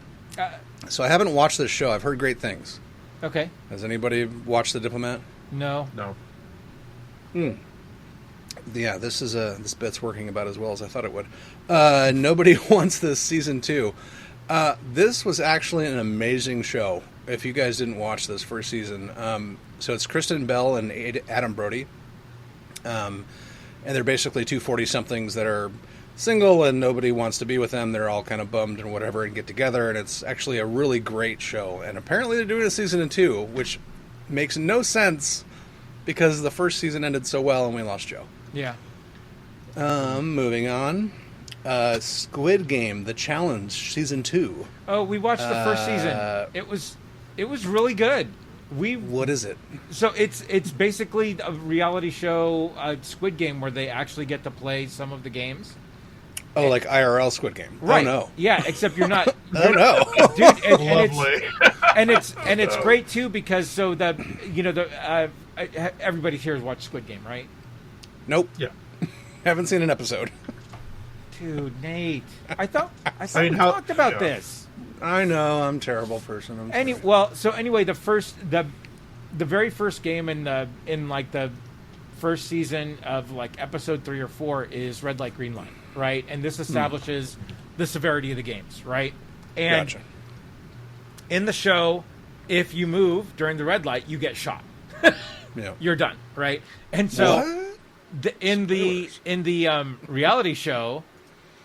So I haven't watched this show. I've heard great things. Okay. Has anybody watched The Diplomat? No. Yeah, this bit's working about as well as I thought it would. Nobody wants this Season 2. This was actually an amazing show, if you guys didn't watch this first season. So it's Kristen Bell and Adam Brody. And they're basically two 40-somethings that are single and nobody wants to be with them. They're all kind of bummed and whatever and get together, and it's actually a really great show. And apparently they're doing a Season 2, which makes no sense because the first season ended so well and we lost Joe. Yeah. Moving on. Squid Game, The Challenge, Season 2. Oh, we watched the first season. It was really good. What is it? So it's basically a reality show, Squid Game, where they actually get to play some of the games. Oh, like IRL Squid Game. Right. Oh, no. Yeah, except you're not. Oh, no. Dude, Lovely. and it's great too because so everybody here has watched Squid Game, right? Nope. Yeah. Haven't seen an episode. Dude, Nate, I thought mean, we how- talked about yeah. this. I know, I'm a terrible person. I'm sorry. Anyway, the very first game in the first season of like episode 3 or 4 is red light, green light, right? And this establishes the severity of the games, right? And Gotcha. in the show, if you move during the red light, you get shot. Yeah. You're done, right? And so What? in the reality show,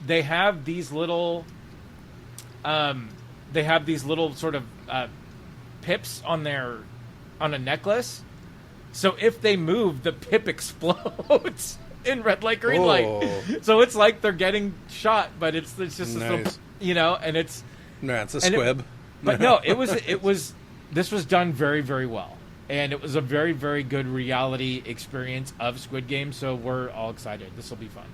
they have these little sort of pips on a necklace. So if they move, the pip explodes in red light, green light. So it's like they're getting shot, but it's just this little, Nice. and it's No, it's a and it- squib. but no, this was done very, very well. And it was a very, very good reality experience of Squid Game, so we're all excited. This will be fun.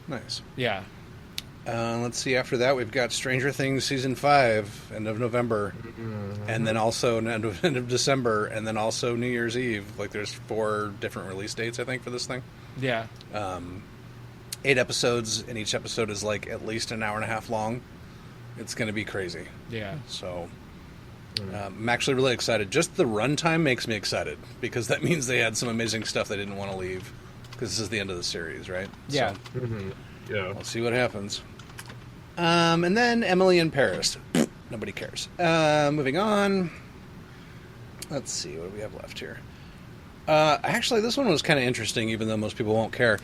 Nice. Yeah. Let's see. After that, we've got Stranger Things Season 5, end of November. And then also end of December, and then also New Year's Eve. Like, there's 4 different release dates, I think, for this thing. Yeah. 8 episodes, and each episode is, like, at least an hour and a half long. It's going to be crazy. Yeah. So, I'm actually really excited. Just the runtime makes me excited, because that means they had some amazing stuff they didn't want to leave, because this is the end of the series, right? Yeah. So, Yeah. we'll see what happens. And then Emily in Paris. Nobody cares. Moving on. Let's see. What do we have left here? Actually, this one was kind of interesting, even though most people won't care.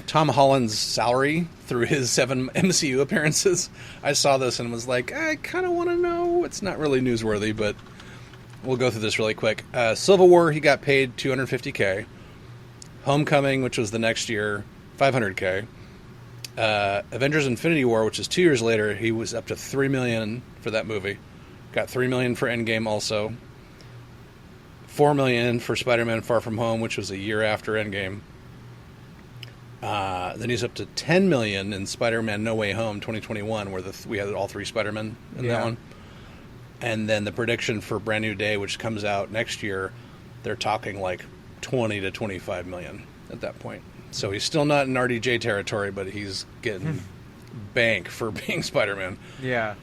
Tom Holland's salary through his 7 MCU appearances. I saw this and was like, I kind of want to know. It's not really newsworthy, but we'll go through this really quick. Civil War, he got paid $250K. Homecoming, which was the next year, $500K. Avengers Infinity War, which is 2 years later, he was up to $3 million for that movie. Got $3 million for Endgame also. $4 million for Spider-Man Far From Home, which was a year after Endgame. Then he's up to $10 million in Spider-Man No Way Home 2021, where we had all 3 Spider-Men in that one. And then the prediction for Brand New Day, which comes out next year, they're talking like 20 to 25 million at that point. So he's still not in RDJ territory, but he's getting bank for being Spider-Man. Yeah.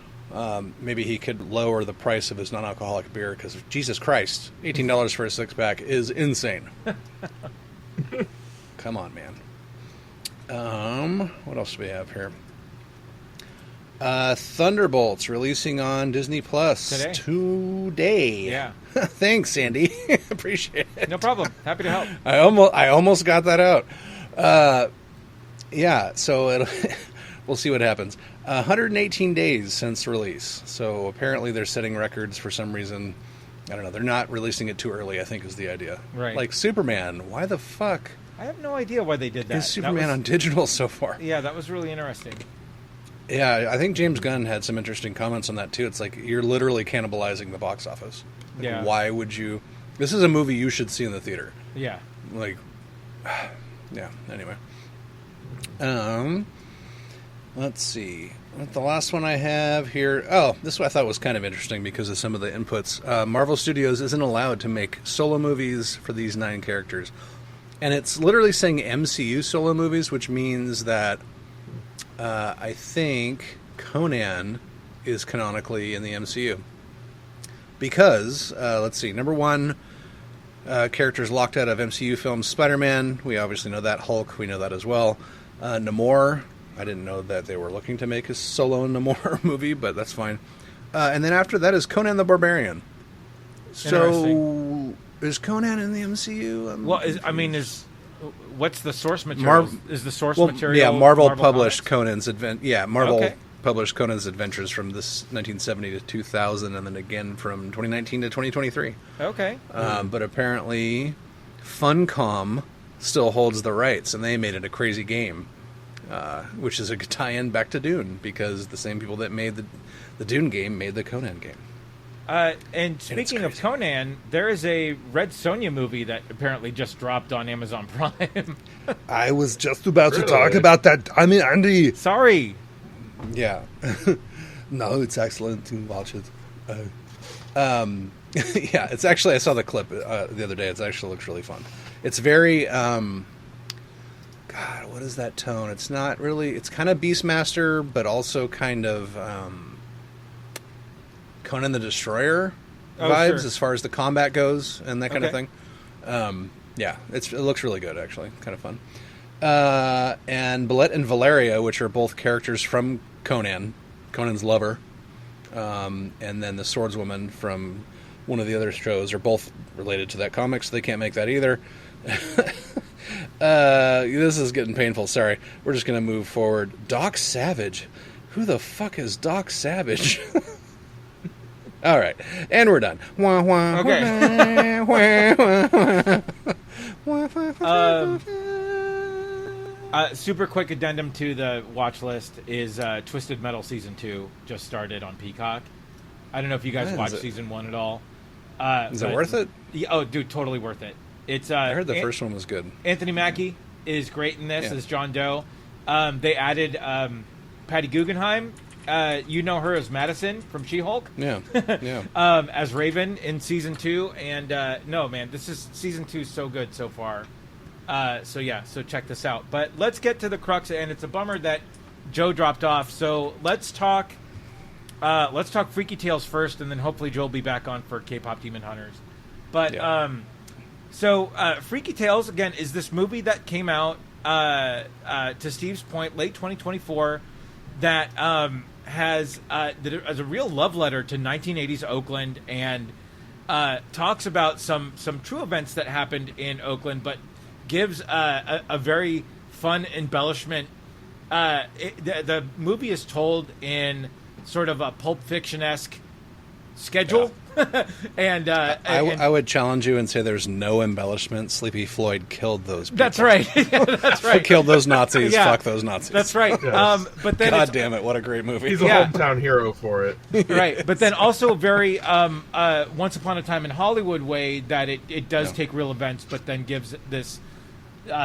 Maybe he could lower the price of his non-alcoholic beer, because Jesus Christ, $18 for a 6-pack is insane. Come on, man. What else do we have here? Thunderbolts releasing on Disney Plus today. Yeah. Thanks, Andy. Appreciate it. No problem. Happy to help. I almost got that out. Yeah, so we'll see what happens. 118 days since release. So apparently they're setting records for some reason. I don't know. They're not releasing it too early, I think, is the idea. Right. Like Superman. Why the fuck I have no idea why they did that. is Superman on digital so far? Yeah, that was really interesting. Yeah, I think James Gunn had some interesting comments on that, too. It's like, you're literally cannibalizing the box office. Like, Yeah. why would you... This is a movie you should see in the theater. Yeah. Like, yeah, anyway. Let's see. The last one I have here... Oh, this one I thought was kind of interesting because of some of the inputs. Marvel Studios isn't allowed to make solo movies for these 9 characters. And it's literally saying MCU solo movies, which means that I think Conan is canonically in the MCU. Because, let's see, number 1, characters locked out of MCU films, Spider-Man, we obviously know that. Hulk, we know that as well. Namor, I didn't know that they were looking to make a solo Namor movie, but that's fine. And then after that is Conan the Barbarian. So, is Conan in the MCU? What's the source material? Is the source material? Yeah, Marvel published Comics? Conan's Marvel published Conan's adventures from this 1970 to 2000, and then again from 2019 to 2023. Okay. But apparently, Funcom still holds the rights, and they made it a crazy game, which is a tie-in back to Dune, because the same people that made the Dune game made the Conan game. And speaking of Conan, there is a Red Sonja movie that apparently just dropped on Amazon Prime. I was just about to Really? talk about that. I mean, Andy. Sorry. Yeah. No, it's excellent. You can watch it. Yeah, it's actually, I saw the clip the other day. It actually looks really fun. It's very, God, what is that tone? It's not really, it's kind of Beastmaster, but also kind of Conan the Destroyer vibes sure. as far as the combat goes and that kind of Okay. thing. Yeah, it looks really good, actually. Kind of fun. And Belette and Valeria, which are both characters from Conan's lover, and then the swordswoman from one of the other shows, are both related to that comic, so they can't make that either. This is getting painful. Sorry. We're just going to move forward. Doc Savage. Who the fuck is Doc Savage? All right. And we're done. Super quick addendum to the watch list is Twisted Metal Season 2 just started on Peacock. I don't know if you guys Yeah, watched is it- Season 1 at all. Is it but- worth it? Yeah, oh, dude, totally worth it. It's I heard the first one was good. Anthony Mackie is great in this Yeah. as John Doe. They added Patty Guggenheim. You know her as Madison from She-Hulk. Yeah. Yeah. As Raven in Season 2. And no, man, Season 2 is so good so far. So check this out. But let's get to the crux, and it's a bummer that Joe dropped off. So let's talk Freaky Tales first, and then hopefully Joe will be back on for K-Pop Demon Hunters. But Yeah. Freaky Tales again is this movie that came out to Steve's point late 2024 that has as a real love letter to 1980s Oakland and talks about some true events that happened in Oakland, but gives a very fun embellishment. The movie is told in sort of a Pulp Fiction-esque schedule. And I would challenge you and say there's no embellishment. Sleepy Floyd killed those people. that's right. That's right. Killed those Nazis. Yeah. Fuck those Nazis. That's right. Yes. But then God it's, damn it, what a great movie. He's a Yeah. hometown hero for it. right. But then also very Once Upon a Time in Hollywood way that it does Yeah. take real events, but then gives this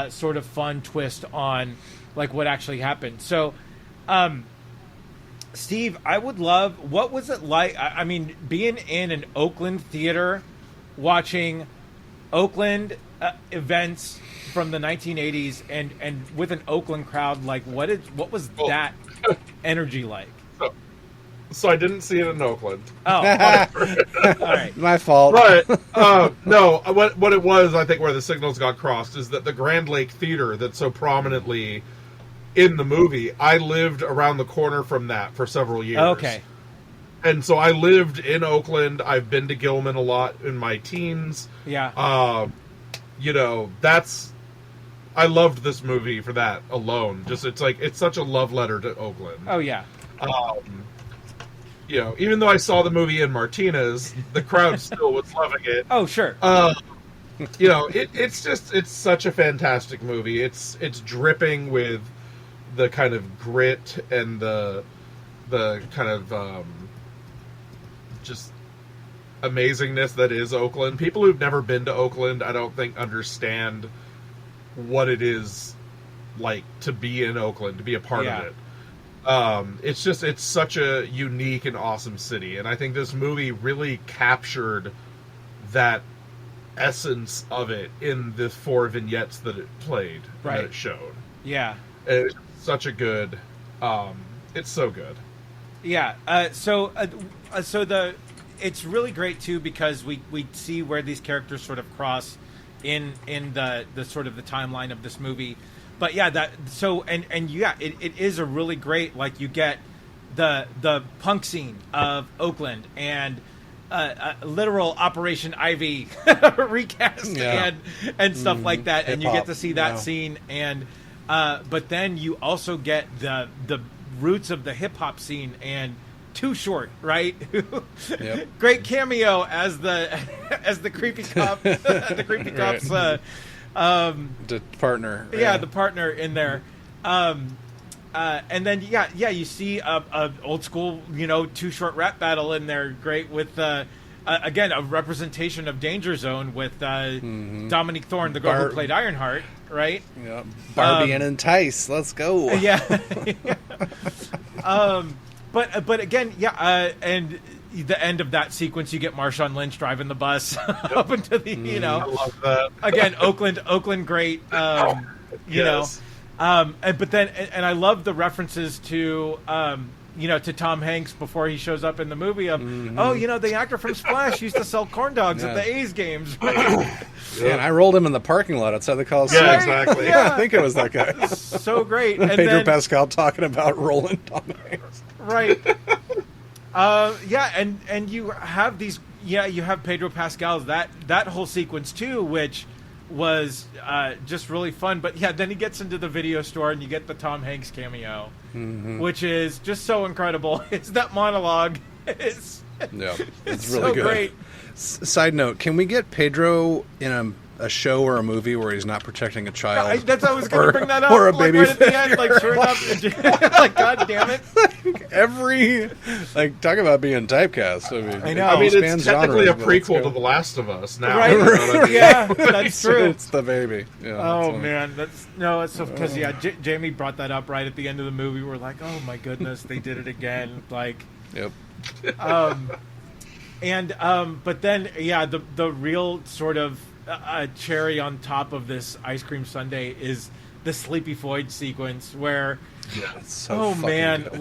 sort of fun twist on like what actually happened. So, Steve, I would love. What was it like? I mean, being in an Oakland theater, watching Oakland events from the 1980s, and with an Oakland crowd. Like, what was that energy like? So I didn't see it in Oakland. Oh, all right. My fault. Right. No, what it was, I think, where the signals got crossed is that the Grand Lake Theater that's so prominently in the movie, I lived around the corner from that for several years. Okay. And so I lived in Oakland. I've been to Gilman a lot in my teens. Yeah. I loved this movie for that alone. Just it's such a love letter to Oakland. Oh yeah. Even though I saw the movie in Martinez, the crowd still was loving it. Oh sure. It's such a fantastic movie. It's dripping with the kind of grit and the kind of just amazingness that is Oakland. People who've never been to Oakland, I don't think understand what it is like to be in Oakland, to be a part of it. It's such a unique and awesome city, and I think this movie really captured that essence of it in the 4 vignettes that it played, Right. that it showed. Yeah. It's such a good, it's so good. Yeah. It's really great too because we see where these characters sort of cross in the sort of the timeline of this movie. But yeah, it is a really great, like, you get the punk scene of Oakland and literal Operation Ivy recast Yeah. and stuff like that, and you Hip-hop. get to see that Yeah. scene, and but then you also get the roots of the hip hop scene and Too Short, right? Yep. Great cameo as the creepy cop, the creepy Right. cops The partner. Yeah, the partner in there. And then you see a old school, Too Short rap battle in there. Great with again a representation of Danger Zone with Dominique Thorne, the girl who played Ironheart, right? Yeah, Barbie and Entice. Let's go. Yeah. But again, and the end of that sequence, you get Marshawn Lynch driving the bus up into the, I love that. Again, Oakland, great. Yes. But then, and I love the references to, to Tom Hanks before he shows up in the movie of, the actor from Splash used to sell corn dogs at the A's games. Right? Yeah, and I rolled him in the parking lot outside the Coliseum. Yeah, exactly. Yeah, I think it was that guy. So great. And Pedro Pascal talking about rolling Tom Hanks. Right. And you have these. Yeah, you have Pedro Pascal's that whole sequence too, which was just really fun. But then he gets into the video store and you get the Tom Hanks cameo, which is just so incredible. It's that monologue. It's really so good. Great. Side note: can we get Pedro in a show or a movie where he's not protecting a child? I was going to bring that up. Or a baby right at the end, sure enough, God damn it! Talk about being typecast. I know. I mean, it's technically a genres, prequel to The Last of Us now. Right? You know what I mean? Yeah, that's true. It's the baby. Yeah, oh man, it's so because Jamie brought that up right at the end of the movie. We're like, oh my goodness, they did it again. Yep. But then the real sort of cherry on top of this ice cream sundae is the Sleepy Floyd sequence where it's so man good.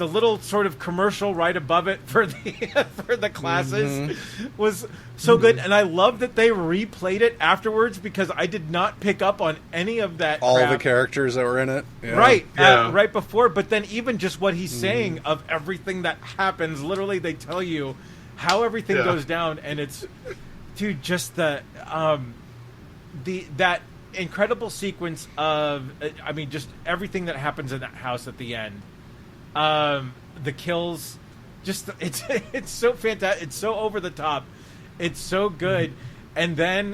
the little sort of commercial right above it for the classes was so good, and I love that they replayed it afterwards because I did not pick up on any of that all crap. the characters that were in it right before, but then even just what he's saying of everything that happens, literally they tell you how everything goes down, and it's just that incredible sequence of just everything that happens in that house at the end. The kills, just it's so fantastic. It's so over the top. It's so good. And then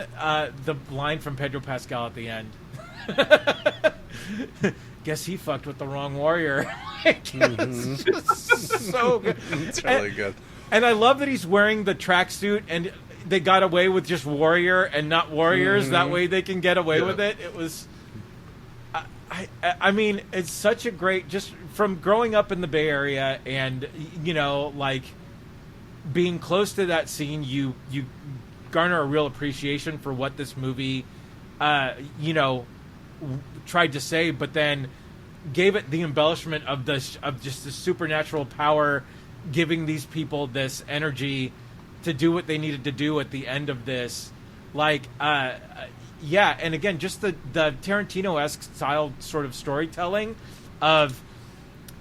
the line from Pedro Pascal at the end. Guess he fucked with the wrong warrior. It's just so good. It's really good. And I love that he's wearing the tracksuit, and they got away with just warrior and not warriors. That way they can get away with it. It was. I mean, it's such a great, just from growing up in the Bay Area and, being close to that scene, you garner a real appreciation for what this movie, tried to say, but then gave it the embellishment of just the supernatural power, giving these people this energy to do what they needed to do at the end of this. And again, just the Tarantino-esque style sort of storytelling of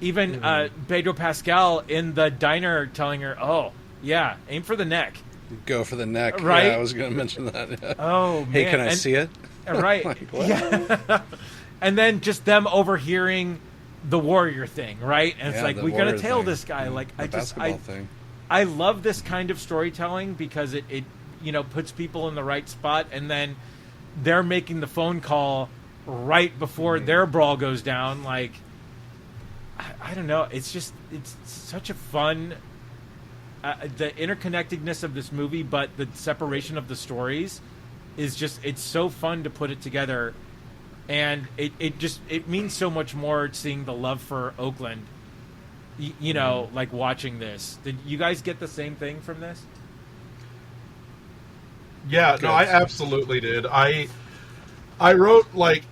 even Pedro Pascal in the diner telling her, oh, yeah, aim for the neck. Go for the neck. Right? Yeah, I was going to mention that. Yeah. Oh, man. Hey, can I see it? Right. Yeah. And then just them overhearing the warrior thing, right? And it's we got to tail this guy. I love this kind of storytelling because it puts people in the right spot, and then they're making the phone call right before their brawl goes down. I don't know. It's such a fun, the interconnectedness of this movie, but the separation of the stories is it's so fun to put it together. And it means so much more seeing the love for Oakland, watching this. Did you guys get the same thing from this? Yeah, no, I absolutely did. I wrote,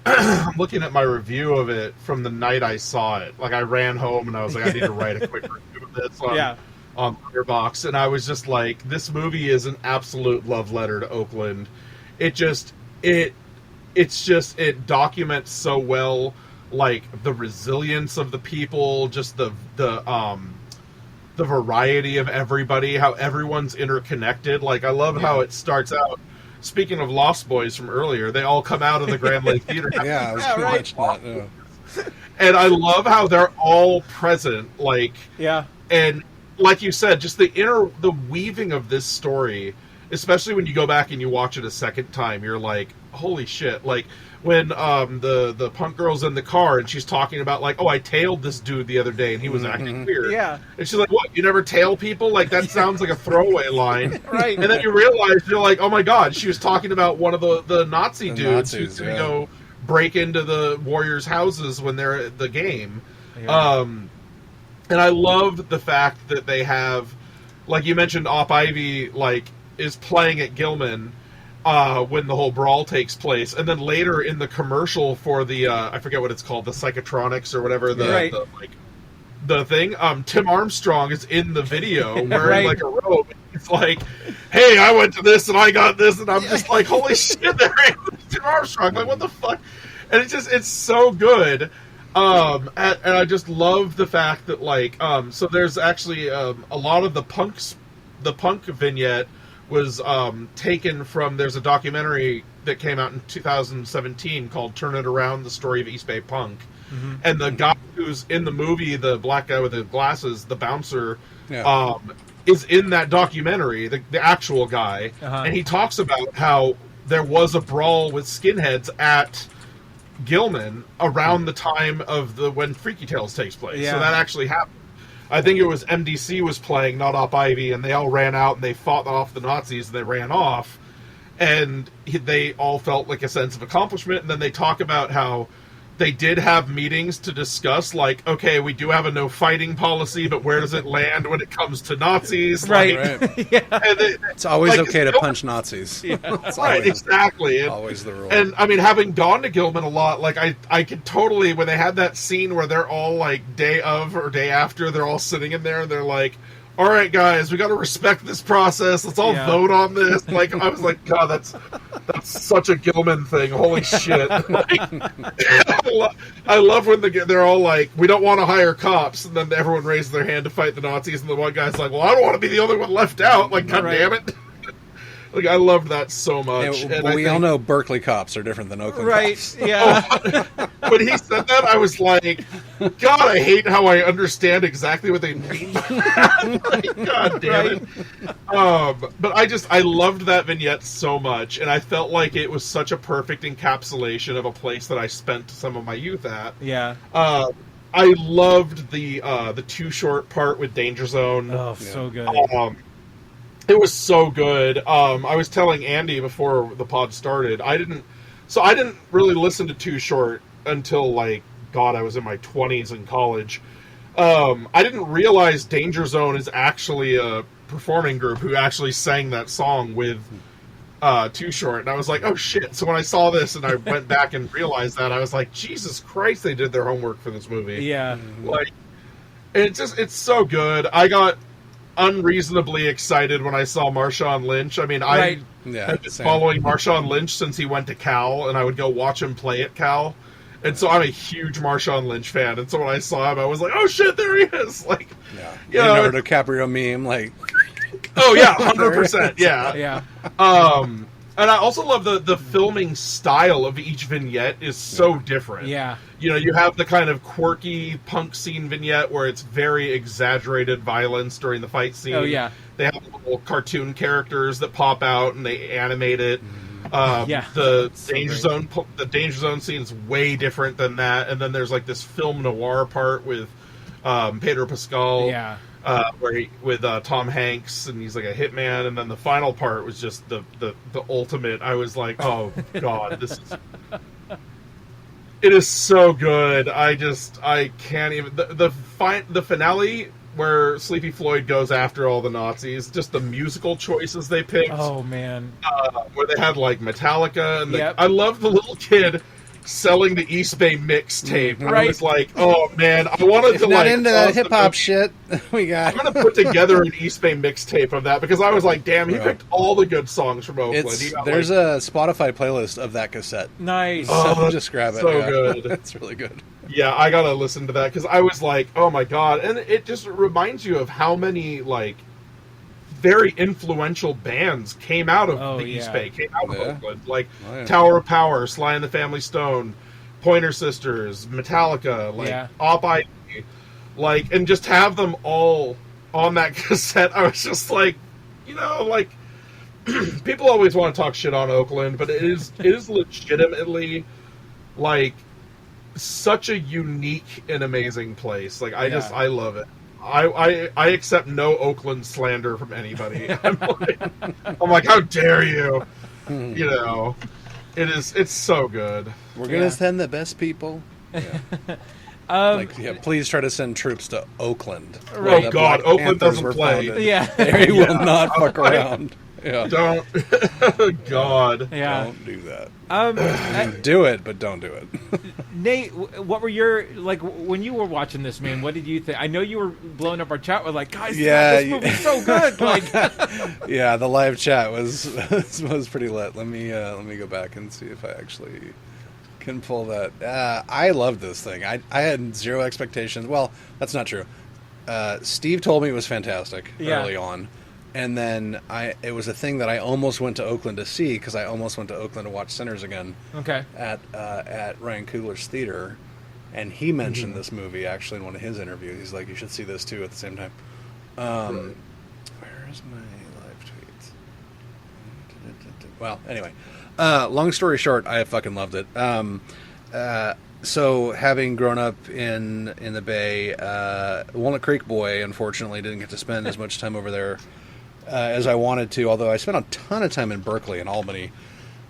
I'm looking at my review of it from the night I saw it. I ran home and I was like, I need to write a quick review of this on Letterboxd. And I was just like, this movie is an absolute love letter to Oakland. It documents so well, the resilience of the people, just the variety of everybody, how everyone's interconnected. I love how it starts out. Speaking of Lost Boys from earlier, they all come out of the Grand Lake Theater. Yeah, I was going to mention that. Yeah. And I love how they're all present. And like you said, just the weaving of this story especially when you go back and you watch it a second time, you're like, holy shit. Like, when the punk girl's in the car and she's talking about, like, oh, I tailed this dude the other day and he was acting weird. Yeah. And she's like, what, you never tail people? Like, that sounds like a throwaway line. Right. And then you realize, you're like, oh my god, she was talking about one of the Nazi dudes Nazis, who's going to yeah. go break into the Warriors' houses when they're at the game. Yeah. And I love the fact that they have, like you mentioned, Op Ivy, like, is playing at Gilman when the whole brawl takes place, and then later in the commercial for the I forget what it's called, the Psychotronics or whatever, the thing. Tim Armstrong is in the video wearing Right. like a robe. It's like, hey, I went to this and I got this, and I'm just like, holy shit, there is Tim Armstrong. Like, what the fuck? And it's so good. And I just love the fact that, like, so there's actually a lot of the punk vignette was taken from, there's a documentary that came out in 2017 called Turn It Around, the story of East Bay punk. Mm-hmm. And the guy who's in the movie, the black guy with the glasses, the bouncer, Yeah. is in that documentary, the actual guy. Uh-huh. And he talks about how there was a brawl with skinheads at Gilman around the time of when Freaky Tales takes place. Yeah. So that actually happened. I think it was MDC was playing, not Op Ivy, and they all ran out and they fought off the Nazis and they ran off. And they all felt like a sense of accomplishment. And then they talk about how they did have meetings to discuss, like, okay, we do have a no fighting policy, but where does it land when it comes to Nazis? Right. Like, Yeah. and It's always like, okay to it's- punch Nazis. It's right, always, exactly. And, always the rule. and I mean, having gone to Gilman a lot, like I could totally, when they had that scene where they're all like day of or day after, they're all sitting in there and they're like, all right, guys, we got to respect this process. Let's all Yeah. vote on this. Like, I was like, God, that's such a Gilman thing. Holy shit! Like, I love when they're all like, we don't want to hire cops, and then everyone raises their hand to fight the Nazis, and the one guy's like, well, I don't want to be the only one left out. Like, God Right. damn it! Like, I loved that so much. Yeah, And but I we think- all know Berkeley cops are different than Oakland Right. cops. Yeah. When he said that, I was like, God, I hate how I understand exactly what they mean. Like, God damn it. But I loved that vignette so much, and I felt like it was such a perfect encapsulation of a place that I spent some of my youth at. Yeah. I loved the Too Short part with Danger Zone. Oh, so good. It was so good. I was telling Andy before the pod started, I didn't really listen to Too Short until, like, God, I was in my 20s in college. I didn't realize Danger Zone is actually a performing group who actually sang that song with Too Short, and I was like, oh shit. So when I saw this and I went back and realized that, I was like, Jesus Christ, they did their homework for this movie. Yeah. Like, it's so good. I got unreasonably excited when I saw Marshawn Lynch. I mean, Right. Yeah, I've been same. following Marshawn Lynch since he went to Cal, and I would go watch him play at Cal. And so I'm a huge Marshawn Lynch fan. And so when I saw him, I was like, oh shit, there he is. Like, Yeah. you know, Leonardo DiCaprio meme, like, oh yeah, 100%. Yeah. Yeah. And I also love the filming style of each vignette is so different. Yeah. You know, you have the kind of quirky punk scene vignette where it's very exaggerated violence during the fight scene. Oh, yeah. They have little cartoon characters that pop out and they animate it. Yeah. The So Danger great. Zone, the Danger Zone scene is way different than that. And then there's like this film noir part with Pedro Pascal. Yeah. With Tom Hanks, and he's like a hitman, and then the final part was just the ultimate. I was like, oh god, it is so good. I can't even the finale where Sleepy Floyd goes after all the Nazis. Just the musical choices they picked, Oh man. where they had like Metallica, and Yep. I love the little kid selling the East Bay mixtape. I Right. was like, oh man, I wanted to not like into that pause the hip hop movie. shit. We got. I'm gonna put together an East Bay mixtape of that because I was like, damn, he Yeah. picked all the good songs from Oakland. He got, There's like, a Spotify playlist of that cassette. Nice. Oh, So that's just grab it. so yeah. good. It's really good. yeah, I gotta listen to that because I was like, oh my god, and it just reminds you of how many like very influential bands came out of Oh, the East yeah. Bay, came out of Yeah. Oakland, like Oh, yeah. Tower of Power, Sly and the Family Stone, Pointer Sisters, Metallica, like Yeah. Op Ivy, like, and just have them all on that cassette. I was just like, you know, like people always want to talk shit on Oakland, but it is legitimately like such a unique and amazing place. Like I love it. I accept no Oakland slander from anybody. I'm like, how dare you? You know, it's so good. We're gonna send the best people. Yeah. Please try to send troops to Oakland. Oh God, Oakland doesn't play. Founded. Yeah, they will not fuck around. Yeah. Don't. God. Yeah. Don't do that. Do it, but don't do it. Nate, what were your when you were watching this, man? What did you think? I know you were blowing up our chat with guys, this movie's so good. Yeah, the live chat was pretty lit. Let me go back and see if I actually can pull that. I loved this thing. I had zero expectations. Well, that's not true. Steve told me it was fantastic early on. And then it was a thing that I almost went to Oakland to see, because I almost went to Oakland to watch Sinners again. Okay. At Ryan Coogler's theater, and he mentioned this movie actually in one of his interviews. He's like, "You should see this too at the same time." Where's my live tweets? Well, anyway, long story short, I fucking loved it. So, having grown up in the Bay, Walnut Creek boy, unfortunately, didn't get to spend as much time over there as I wanted to, although I spent a ton of time in Berkeley and Albany,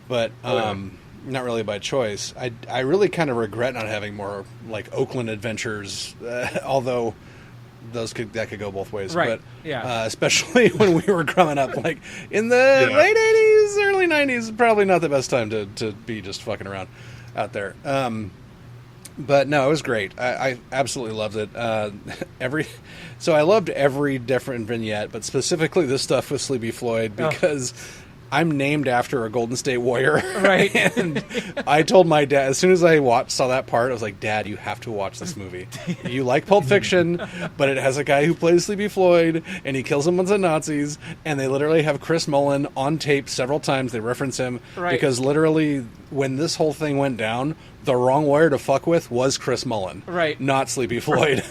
but not really by choice. I really kind of regret not having more Oakland adventures, although that could go both ways. Right. But especially when we were growing up, in the late 80s, early 90s, probably not the best time to be just fucking around out there. But no, it was great. I absolutely loved it. So I loved every different vignette, but specifically this stuff with Sleepy Floyd, because I'm named after a Golden State Warrior. Right. And I told my dad, as soon as I saw that part, I was like, "Dad, you have to watch this movie. You like Pulp Fiction, but it has a guy who plays Sleepy Floyd, and he kills a bunch of Nazis, and they literally have Chris Mullen on tape several times. They reference him because literally when this whole thing went down, the wrong Warrior to fuck with was Chris Mullen, not Sleepy Floyd."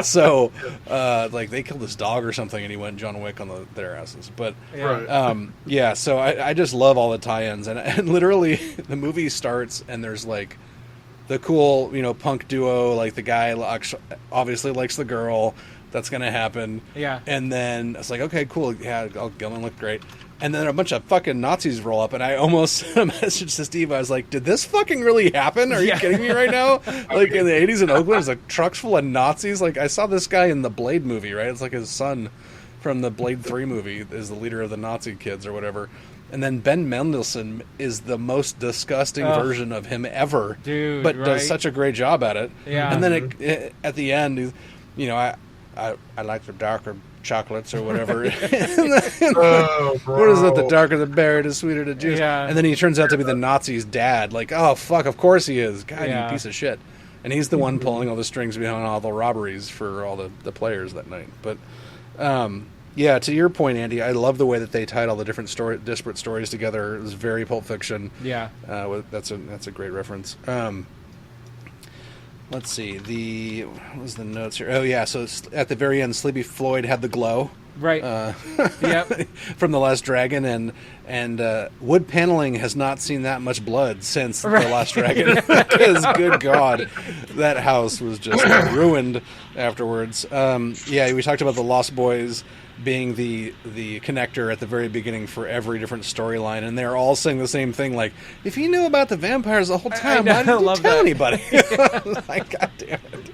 So, they killed his dog or something, and he went John Wick on their asses. But so I just love all the tie-ins, and literally the movie starts and there's the cool punk duo, the guy obviously likes the girl. That's gonna happen. Yeah. And then it's okay, cool. Yeah, Gilman looked great. And then a bunch of fucking Nazis roll up, and I almost sent a message to Steve. I was like, "Did this fucking really happen? Are you kidding me right now?" In the 80s in Oakland, there's trucks full of Nazis. I saw this guy in the Blade movie, right? It's his son from the Blade 3 movie is the leader of the Nazi kids or whatever. And then Ben Mendelsohn is the most disgusting version of him ever, dude, but does such a great job at it. Yeah. And then at the end, I like the darker chocolates or whatever. What is it? The darker the berry, the sweeter the juice. Yeah. And then he turns out to be the Nazi's dad. Oh fuck, of course he is. God, you piece of shit. And he's the one pulling all the strings behind all the robberies for all the players that night. But to your point, Andy, I love the way that they tied all the different disparate stories together. It was very Pulp Fiction. Yeah. That's a great reference. Let's see. What was the notes here? Oh yeah, so at the very end, Sleepy Floyd had the glow, right? Yep. From The Last Dragon, and wood paneling has not seen that much blood since The Last Dragon. Because good God, that house was just ruined afterwards. We talked about the Lost Boys being the connector at the very beginning for every different storyline, and they're all saying the same thing, if he knew about the vampires the whole time, why didn't you tell anybody? God damn it.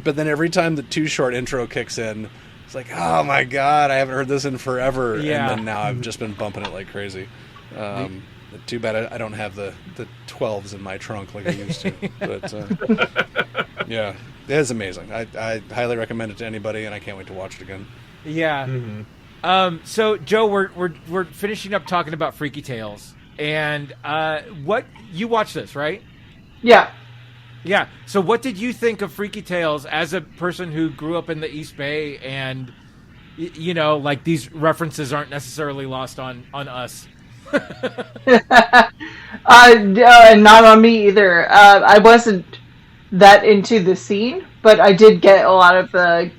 But then every time the Too Short intro kicks in, it's oh my God, I haven't heard this in forever. Yeah. And then now I've just been bumping it like crazy. Too bad I don't have the 12s in my trunk like I used to. But yeah, it is amazing. I highly recommend it to anybody, and I can't wait to watch it again. Yeah. Mm-hmm. So Joe, we're finishing up talking about Freaky Tales, and what you watched this, right? Yeah. Yeah. So what did you think of Freaky Tales as a person who grew up in the East Bay, and these references aren't necessarily lost on us? Not on me either. I wasn't that into the scene, but I did get a lot of the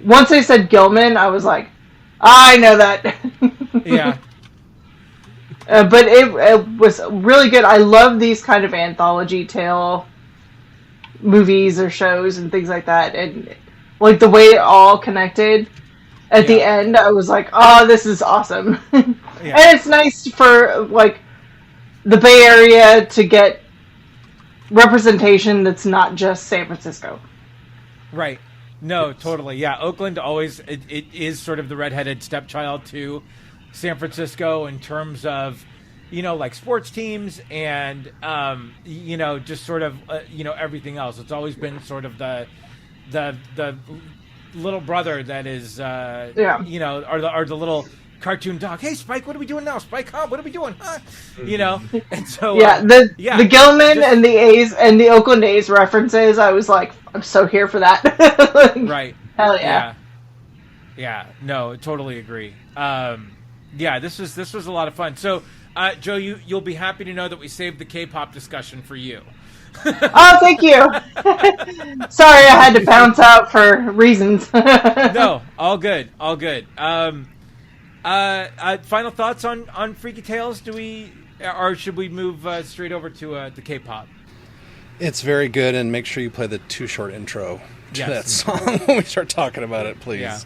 once they said Gilman, I was like, I know that. Yeah. But it was really good. I love these kind of anthology tale movies or shows and things like that. And like the way it all connected at the end, I was like, oh, this is awesome. And it's nice for like the Bay Area to get representation that's not just San Francisco. Right. No, totally. Yeah, Oakland always it is sort of the redheaded stepchild to San Francisco in terms of, you know, like sports teams and you know, just sort of you know, everything else. It's always been sort of the little brother that is you know, or the little cartoon dog. Hey, Spike, what are we doing now? Spike, huh? What are we doing? Huh? You know, and so the Gilman and the A's and the Oakland A's references. I was like, I'm so here for that. Like, right? Hell yeah. Yeah. No, totally agree. Yeah, this was a lot of fun. So, Joe, you'll be happy to know that we saved the K-pop discussion for you. Oh, thank you. Sorry, I had to bounce out for reasons. No, all good. Final thoughts on Freaky Tales? Or should we move straight over to the K-pop? It's very good, and make sure you play the Too Short intro to that song when we start talking about it, please.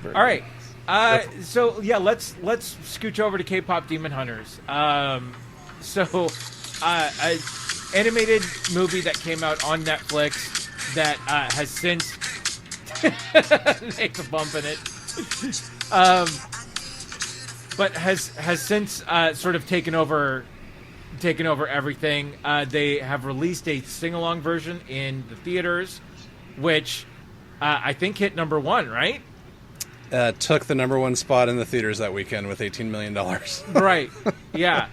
All right. So yeah, let's scooch over to K-pop Demon Hunters. So an animated movie that came out on Netflix that has since Nate's a bump in it. But has since sort of taken over everything. They have released a sing-along version in the theaters, which I think hit number 1, right? Took the number 1 spot in the theaters that weekend with $18 million. Right. Yeah.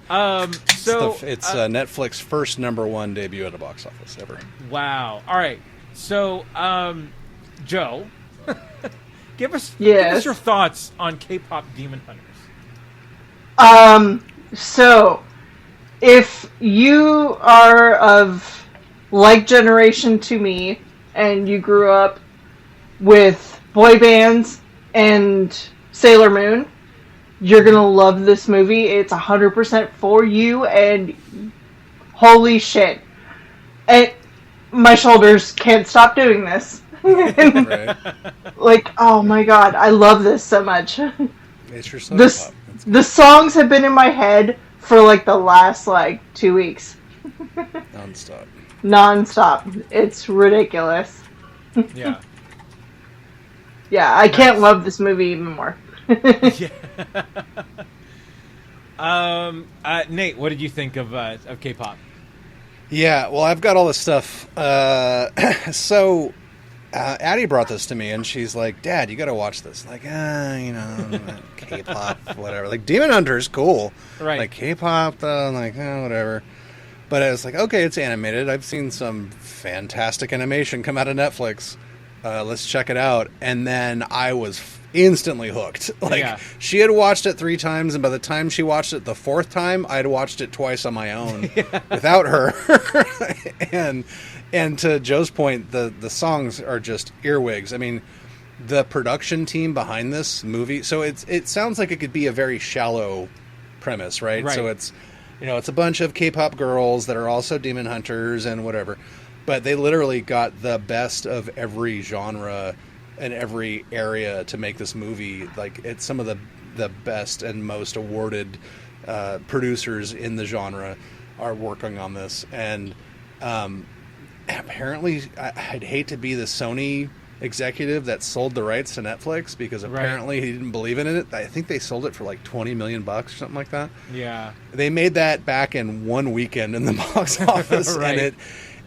So it's Netflix's first number 1 debut at a box office ever. Wow. All right. So, Joe, give us your thoughts on K-pop Demon Hunters. So if you are of like generation to me and you grew up with boy bands and Sailor Moon, you're gonna love this movie. It's 100% for you, and holy shit, and my shoulders can't stop doing this. Right. Like, oh my god, I love this so much. It's your soda pop. The songs have been in my head for like the last 2 weeks. Non-stop. It's ridiculous. Yeah. Yeah, I can't love this movie even more. Yeah. Nate, what did you think of K-pop? Yeah, well, I've got all this stuff. So Addie brought this to me, and she's like, "Dad, you got to watch this." Like, K-pop, whatever. Like, Demon Hunter's cool. Right. Like, K-pop, though, like, whatever. But I was like, okay, it's animated. I've seen some fantastic animation come out of Netflix. Let's check it out. And then I was instantly hooked. She had watched it 3 times, and by the time she watched it the 4th time, I'd watched it twice on my own without her. And to Joe's point, the songs are just earwigs. I mean, the production team behind this movie, so it sounds like it could be a very shallow premise, right? So it's a bunch of K-pop girls that are also demon hunters and whatever. But they literally got the best of every genre and every area to make this movie. Like, it's some of the best and most awarded producers in the genre are working on this. And apparently, I'd hate to be the Sony executive that sold the rights to Netflix, because apparently he didn't believe in it. I think they sold it for like $20 million or something like that. Yeah. They made that back in one weekend in the box office. And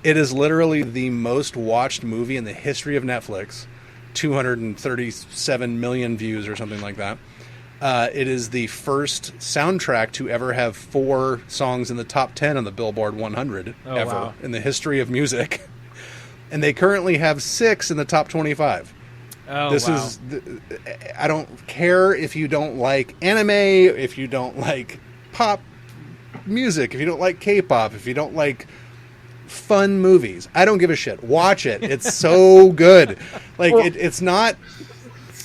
it is literally the most watched movie in the history of Netflix. 237 million views or something like that. It is the first soundtrack to ever have 4 songs in the top 10 on the Billboard 100 ever in the history of music. And they currently have 6 in the top 25. I don't care if you don't like anime, if you don't like pop music, if you don't like K-pop, if you don't like fun movies. I don't give a shit. Watch it. It's so good. Like, it's not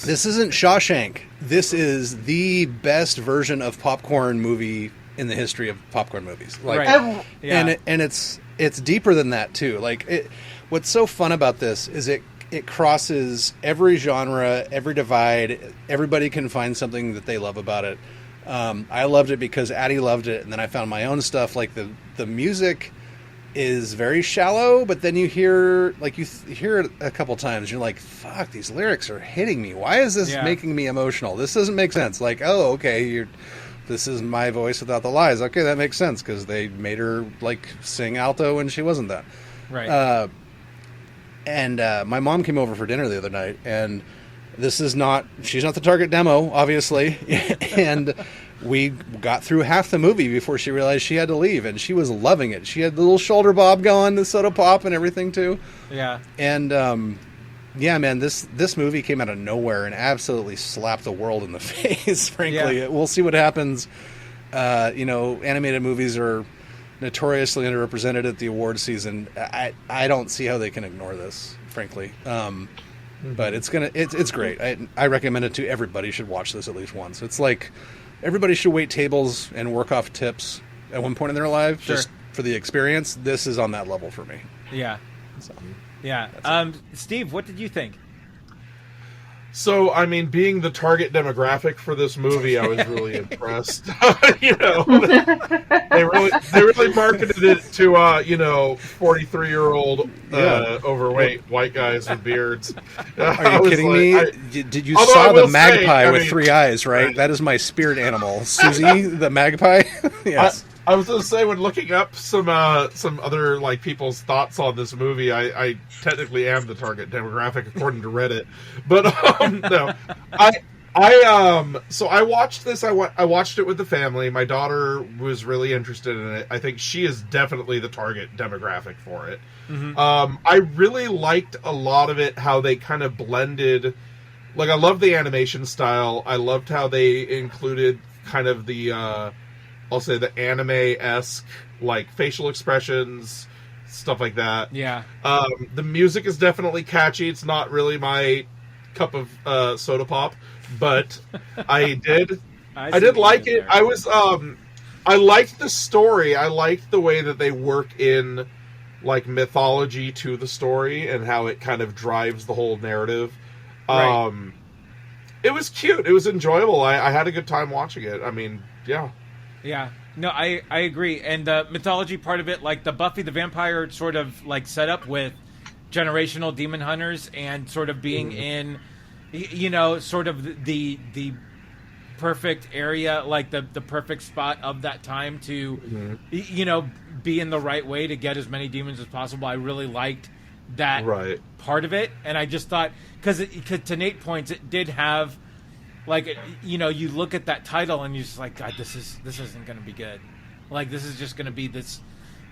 This isn't Shawshank. This is the best version of popcorn movie in the history of popcorn movies. Like, Right. Yeah. and it's deeper than that too. Like, what's so fun about this is it crosses every genre, every divide. Everybody can find something that they love about it. I loved it because Addie loved it, and then I found my own stuff. Like the music is very shallow, but then you hear hear it a couple times. You're like, "Fuck, these lyrics are hitting me. Why is this making me emotional? This doesn't make sense." Like, oh, okay, this is my voice without the lies. Okay, that makes sense because they made her like sing alto when she wasn't that. Right. And my mom came over for dinner the other night, and she's not the target demo, obviously. And we got through half the movie before she realized she had to leave, and she was loving it. She had the little shoulder bob going, the soda pop and everything too. Yeah. And yeah, man, this movie came out of nowhere and absolutely slapped the world in the face, frankly. Yeah. We'll see what happens. Animated movies are notoriously underrepresented at the award season. I don't see how they can ignore this, frankly. But it's great. I recommend it to everybody. Should watch this at least once. It's like everybody should wait tables and work off tips at one point in their life just for the experience. This is on that level for me. Yeah. So, Yeah. Steve, what did you think? So, I mean, being the target demographic for this movie, I was really impressed. They really marketed it to 43-year-old overweight white guys with beards. are you kidding me? Did you saw the magpie with 3 eyes, right? That is my spirit animal, Susie, the magpie. Yes. I was going to say, when looking up some other like people's thoughts on this movie, I technically am the target demographic according to Reddit, but no, so I watched this. I watched it with the family. My daughter was really interested in it. I think she is definitely the target demographic for it. Mm-hmm. I really liked a lot of it, how they kind of blended. Like, I loved the animation style. I loved how they included kind of the I'll say the anime-esque, like, facial expressions, stuff like that. Yeah. The music is definitely catchy. It's not really my cup of soda pop, but I did like it. I was I liked the story. I liked the way that they work in like mythology to the story and how it kind of drives the whole narrative. Right. It was cute. It was enjoyable. I had a good time watching it. I mean, yeah. Yeah. No, I agree. And the mythology part of it, like the Buffy the Vampire sort of like set up with generational demon hunters and sort of being in, sort of the perfect area, like the perfect spot of that time to, be in the right way to get as many demons as possible. I really liked that part of it. And I just thought, because to Nate's points, it did have, like, you look at that title and you're just like, God, this isn't going to be good. Like, this is just going to be this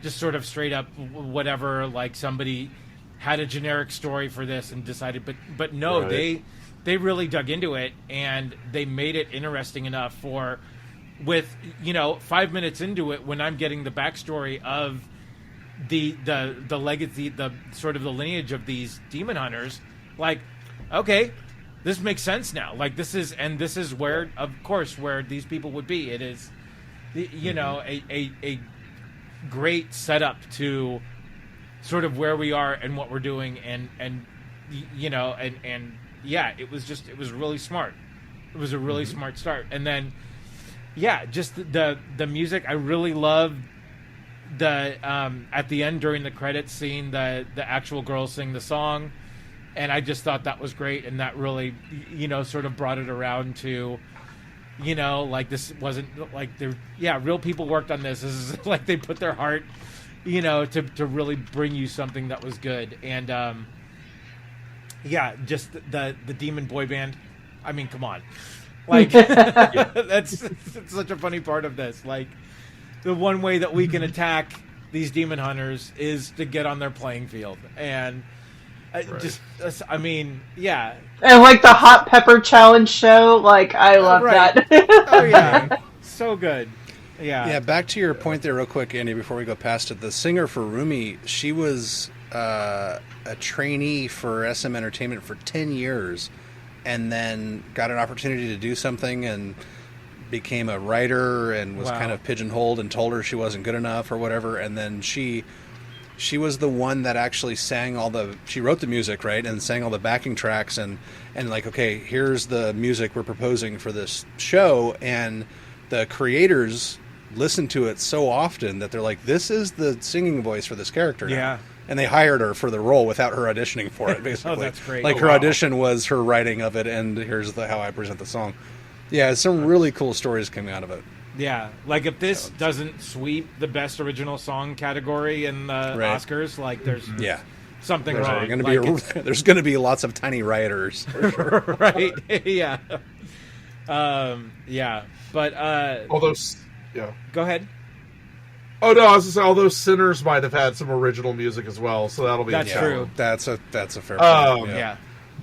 just sort of straight up whatever, like somebody had a generic story for this and decided, but no, they really dug into it and they made it interesting enough for, with 5 minutes into it, when I'm getting the backstory of the legacy, the sort of the lineage of these demon hunters, like, okay, this makes sense now. Like, this is where, of course, where these people would be. It is, a great setup to sort of where we are and what we're doing, and yeah, it was really smart. It was a really smart start. And then, yeah, just the music. I really loved the at the end during the credits, seeing the actual girls sing the song. And I just thought that was great, and that really, sort of brought it around to, like, this wasn't like real people worked on this. This is like they put their heart, to really bring you something that was good. And just the demon boy band. I mean, come on, like that's such a funny part of this. Like, the one way that we can attack these demon hunters is to get on their playing field, and. I mean, yeah. And like the hot pepper challenge show, like, I love that. Oh yeah, so good. Yeah. Back to your point there, real quick, Andy. Before we go past it, the singer for Rumi, she was a trainee for SM Entertainment for 10 years, and then got an opportunity to do something and became a writer and was kind of pigeonholed and told her she wasn't good enough or whatever. And then she was the one that actually she wrote the music, right, and sang all the backing tracks and like, okay, here's the music we're proposing for this show. And the creators listened to it so often that they're like, this is the singing voice for this character now. Yeah. And they hired her for the role without her auditioning for it, basically. Oh, that's great. Like, her audition was her writing of it, and here's how I present the song. Yeah, some really cool stories coming out of it. Yeah, like if this doesn't sweep the best original song category in the Oscars, like there's something wrong. There's going to be lots of tiny rioters, for sure. Right? Yeah. Yeah, but Go ahead. Oh no, I was going to say, although Sinners might have had some original music as well, so that'll be true. That's a fair point. Yeah.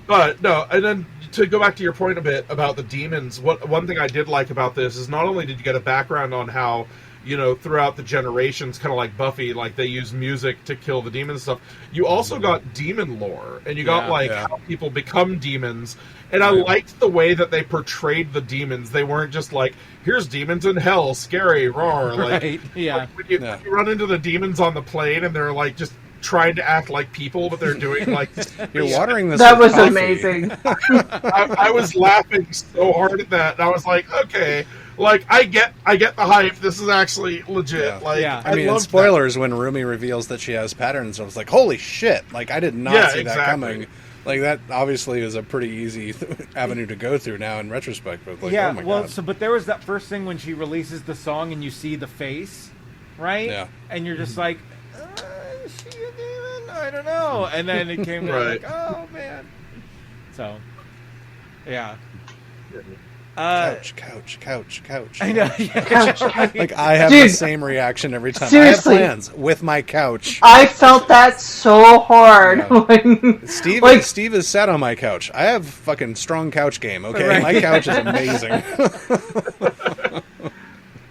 But no, and then to go back to your point a bit about the demons, one thing I did like about this is not only did you get a background on how, throughout the generations, kind of like Buffy, like they use music to kill the demons and stuff, you also got demon lore, and you got how people become demons. And I liked the way that they portrayed the demons. They weren't just like, here's demons in hell, scary, roar. Like, like when you run into the demons on the plane and they're like just trying to act like people, but they're doing like you're watering this. That was coffee. Amazing. I was laughing so hard at that. And I was like, okay, like I get the hype. This is actually legit. I mean, in spoilers, when Rumi reveals that she has patterns, I was like, holy shit! Like I did not see that coming. Like, that obviously is a pretty easy avenue to go through now in retrospect. But like, oh my God. But there was that first thing when she releases the song and you see the face, right? Yeah. And you're just like, is she a demon? I don't know. And then it came to like, oh, man. So, yeah. Couch. I know. Couch. Like, I have the same reaction every time. Seriously. I have plans with my couch. I felt that so hard. Yeah. Steve is sat on my couch. I have fucking strong couch game, okay? Right. My couch is amazing.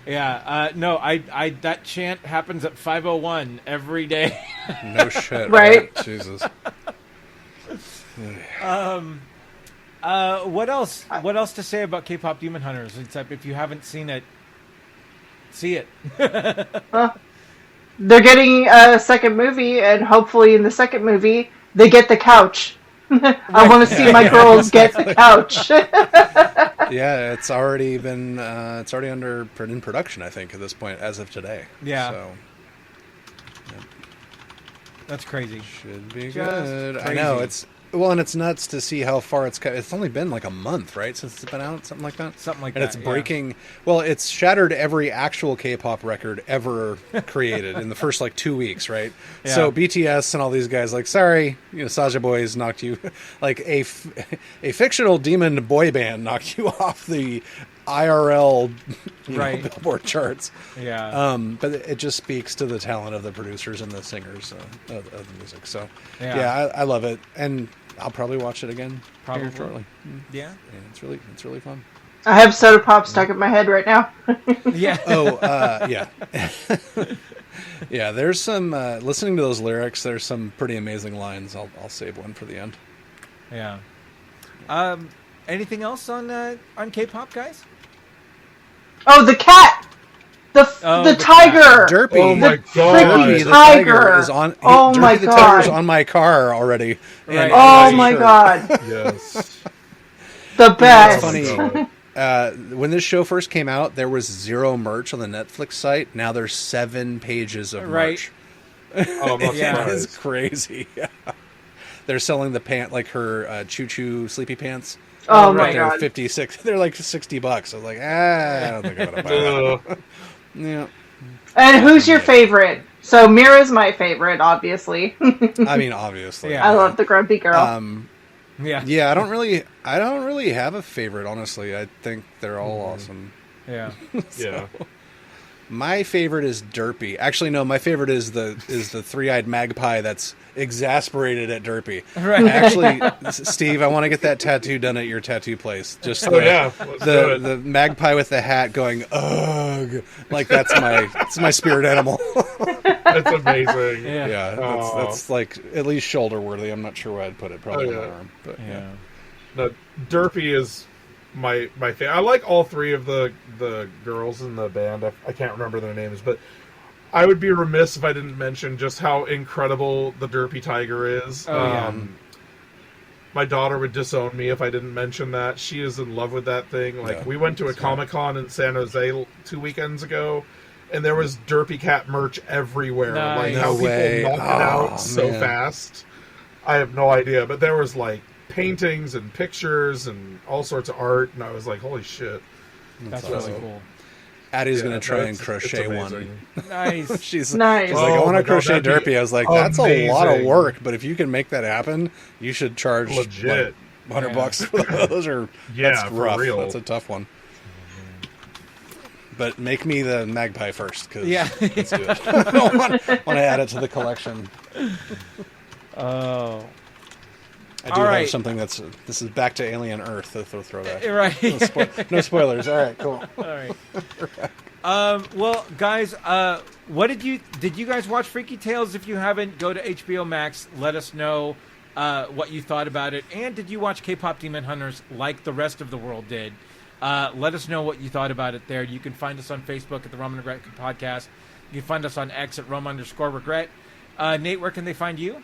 Yeah, no, I that chant happens at 5:01 every day. No shit. Right? Jesus. What else? What else to say about K-pop Demon Hunters? Except if you haven't seen it, see it. They're getting a second movie, and hopefully in the second movie, they get the couch. I want to see my girls get the couch. Yeah, it's already been in production, I think, at this point, as of today. Yeah. So, that's crazy. Should be Just good. crazy. I know, and it's nuts to see how far it's only been like a month, right, since it's been out, something like that. And it's breaking. Well, it's shattered every actual K-pop record ever created in the first like 2 weeks, right? Yeah. So BTS and all these guys, like, sorry, Saja Boys knocked you, like a fictional demon boy band knocked you off the IRL Billboard charts. Yeah. But it just speaks to the talent of the producers and the singers of the music. So I love it, and I'll probably watch it again shortly. Yeah. It's really fun. I have Soda Pop stuck in my head right now. Yeah. Yeah. Yeah, there's some listening to those lyrics, there's some pretty amazing lines. I'll save one for the end. Yeah. Anything else on K-pop, guys? Oh, the cat! The tiger! Derpy. Oh my God. Freaking tiger is on. Oh Derpy my the God. tiger's on my car already. Right. Oh my God. Yes. The best. Funny. When this show first came out, there was 0 merch on the Netflix site. Now there's 7 pages of merch. Oh, I'm Yeah. It's crazy. Yeah. They're selling the pant, like her Choo Choo sleepy pants. Oh my They're God. 56. They're like $60. I was like, I don't think I'm gonna buy that. Yeah. And who's your favorite? So Mira's my favorite, obviously. I mean, obviously. Yeah. I love the grumpy girl. Yeah. I don't really have a favorite, honestly. I think they're all awesome. Yeah. Yeah. My favorite is Derpy. Actually, no, my favorite is the three-eyed magpie that's exasperated at Derpy. Right. Actually, Steve, I want to get that tattoo done at your tattoo place. Just the magpie with the hat going ugh, like that's my spirit animal. That's amazing. Yeah. That's like at least shoulder worthy. I'm not sure where I'd put it. Probably on my arm. But Yeah. No, Derpy is my favorite. I like all three of the girls in the band. I can't remember their names, but I would be remiss if I didn't mention just how incredible the Derpy Tiger is. Oh, yeah. My daughter would disown me if I didn't mention that. She is in love with that thing. Like, Yeah. we went to a Comic-Con in San Jose 2 weekends ago, and there was Derpy Cat merch everywhere. Nice. Like, No how way. people knock it out so Man. fast. I have no idea. But there was, like, paintings and pictures and all sorts of art, and I was like, holy shit. That's awesome. really cool. Addie's Yeah, going to try and it's crochet one. amazing. Nice. She's Nice. like, I Oh want my to God, crochet that'd be Derpy. I was like, that's a lot of amazing. work, but if you can make that happen, you should charge Legit. like $100 Yeah. for those. Yeah, That's for rough. real. That's a tough one. But make me the magpie first, because Yeah. let's do it. I want to add it to the collection. Oh. I do All have right. something that's this is back to Alien Earth. Throwback. Right. No spoilers. All right, cool. All right. Well, guys, did you guys watch Freaky Tales? If you haven't, go to HBO Max. Let us know what you thought about it. And did you watch K-pop Demon Hunters like the rest of the world did? Let us know what you thought about it there. You can find us on Facebook at the Rum Regret Podcast. You can find us on X at Rum_Regret. Nate, where can they find you?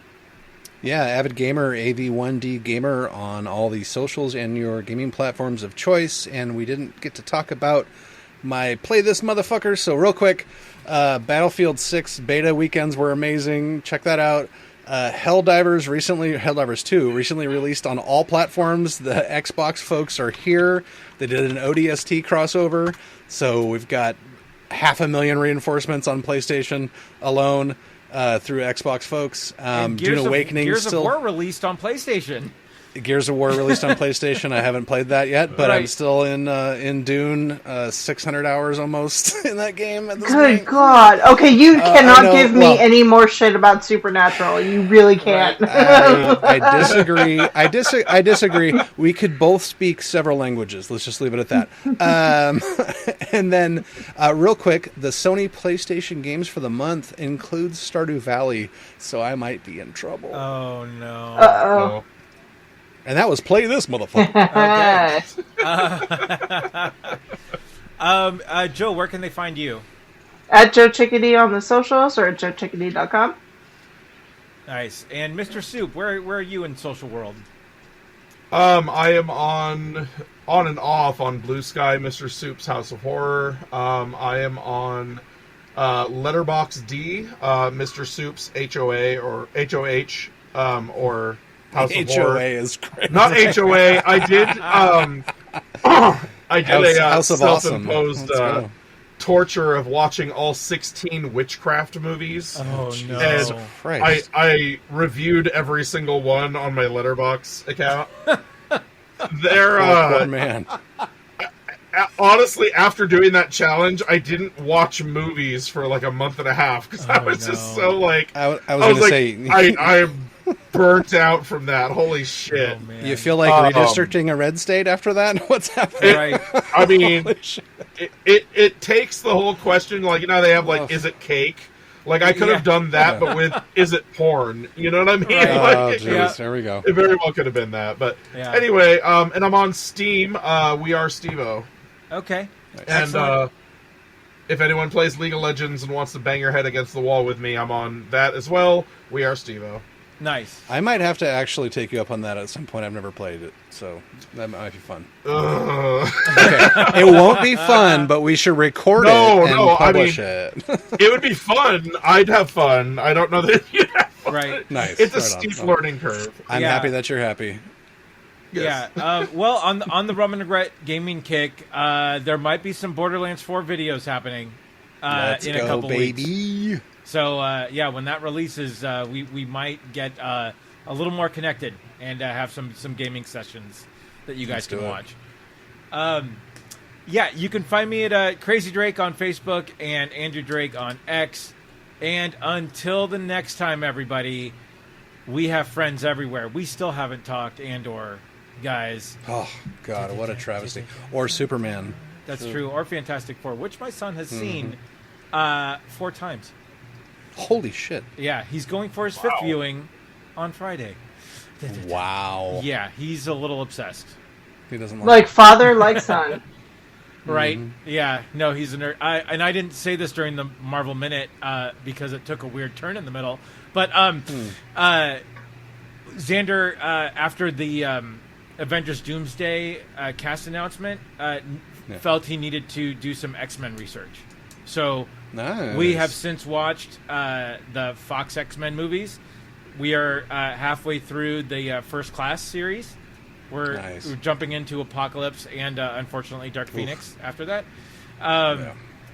Yeah, Avid Gamer, AV1D Gamer on all the socials and your gaming platforms of choice. And we didn't get to talk about my Play This Motherfucker, so real quick, Battlefield 6 beta weekends were amazing. Check that out. Helldivers 2 recently released on all platforms. The Xbox folks are here. They did an ODST crossover, so we've got 500,000 reinforcements on PlayStation alone. Through Xbox folks. Dune Awakening Gears still... of War released on PlayStation. Gears of War released on PlayStation. I haven't played that yet, but I'm Right. still in Dune, 600 hours almost in that game at this Good point. God. Okay, you cannot know, give well- me any more shit about Supernatural. You really can't. I disagree. I disagree. We could both speak several languages. Let's just leave it at that. And then, real quick, the Sony PlayStation games for the month includes Stardew Valley, so I might be in trouble. Oh no. Uh-oh. And that was Play This Motherfucker. Joe, where can they find you? At Joe Chickadee on the socials or at joechickadee.com. Nice. And Mr. Soup, where are you in social world? I am on and off on Blue Sky, Mr. Soup's House of Horror. I am on Letterboxd, Mr. Soup's HOA or HOH, or House of Horror. HOA is great. Not HOA. I did. I did House a of Awesome. self-imposed Let's go. torture of watching all 16 witchcraft movies. Oh no. And Christ. I reviewed every single one on my Letterboxd account. They're Poor man. honestly, after doing that challenge, I didn't watch movies for like a month and a half because I was just so like I was I going was to like say, I'm burnt out from that. Holy shit! Oh, man. you feel like redistricting a red state after that? What's happening? Right. I mean, Holy shit. it takes the whole question, like, you know, they have like, is it cake? Like, I could have done that, but with, is it porn? You know what I mean? Right. Like, Oh, jeez. Yeah. There we go. it very well could have been that. But Yeah. anyway, and I'm on Steam. We are Stevo. Okay. And Excellent. if anyone plays League of Legends and wants to bang your head against the wall with me, I'm on that as well. We are Stevo. Nice. I might have to actually take you up on that at some point. I've never played it, so that might be fun. Ugh. Okay. It won't be fun, but we should record No, it and no, I publish mean- it. It would be fun. I'd have fun. I don't know that you'd have fun. Right. Nice. It's a Right on. steep learning curve. I'm Yeah. happy that you're happy. Yes. Yeah. Well, on the Rum and Regret gaming kick, there might be some Borderlands 4 videos happening Let's in go, a couple weeks. baby. So yeah, when that releases, we might get a little more connected and have some gaming sessions that you guys Let's do can it. watch. Yeah, you can find me at Crazy Drake on Facebook and Andrew Drake on X. And until the next time, everybody, we have friends everywhere. We still haven't talked, and/or guys. Oh God, what a travesty! Or Superman. That's true. Or Fantastic Four, which my son has seen 4 times. Holy shit! Yeah, he's going for his 5th viewing on Friday. Wow. Yeah, he's a little obsessed. He doesn't Like father, like son. Right? Yeah. No, he's a nerd. I didn't say this during the Marvel Minute because it took a weird turn in the middle. But Xander, after the Avengers Doomsday cast announcement, felt he needed to do some X-Men research. So Nice. we have since watched the Fox X-Men movies. We are halfway through the First Class series. We're jumping into Apocalypse and unfortunately Dark Phoenix after that.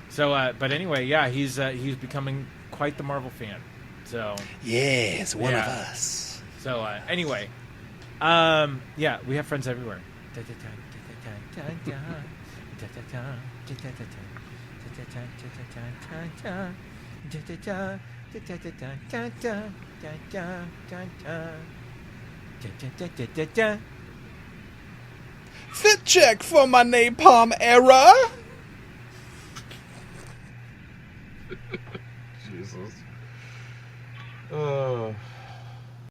So, but anyway, yeah, he's becoming quite the Marvel fan. So Yes, one of us. So anyway, yeah, we have friends everywhere. Fit check for my napalm era.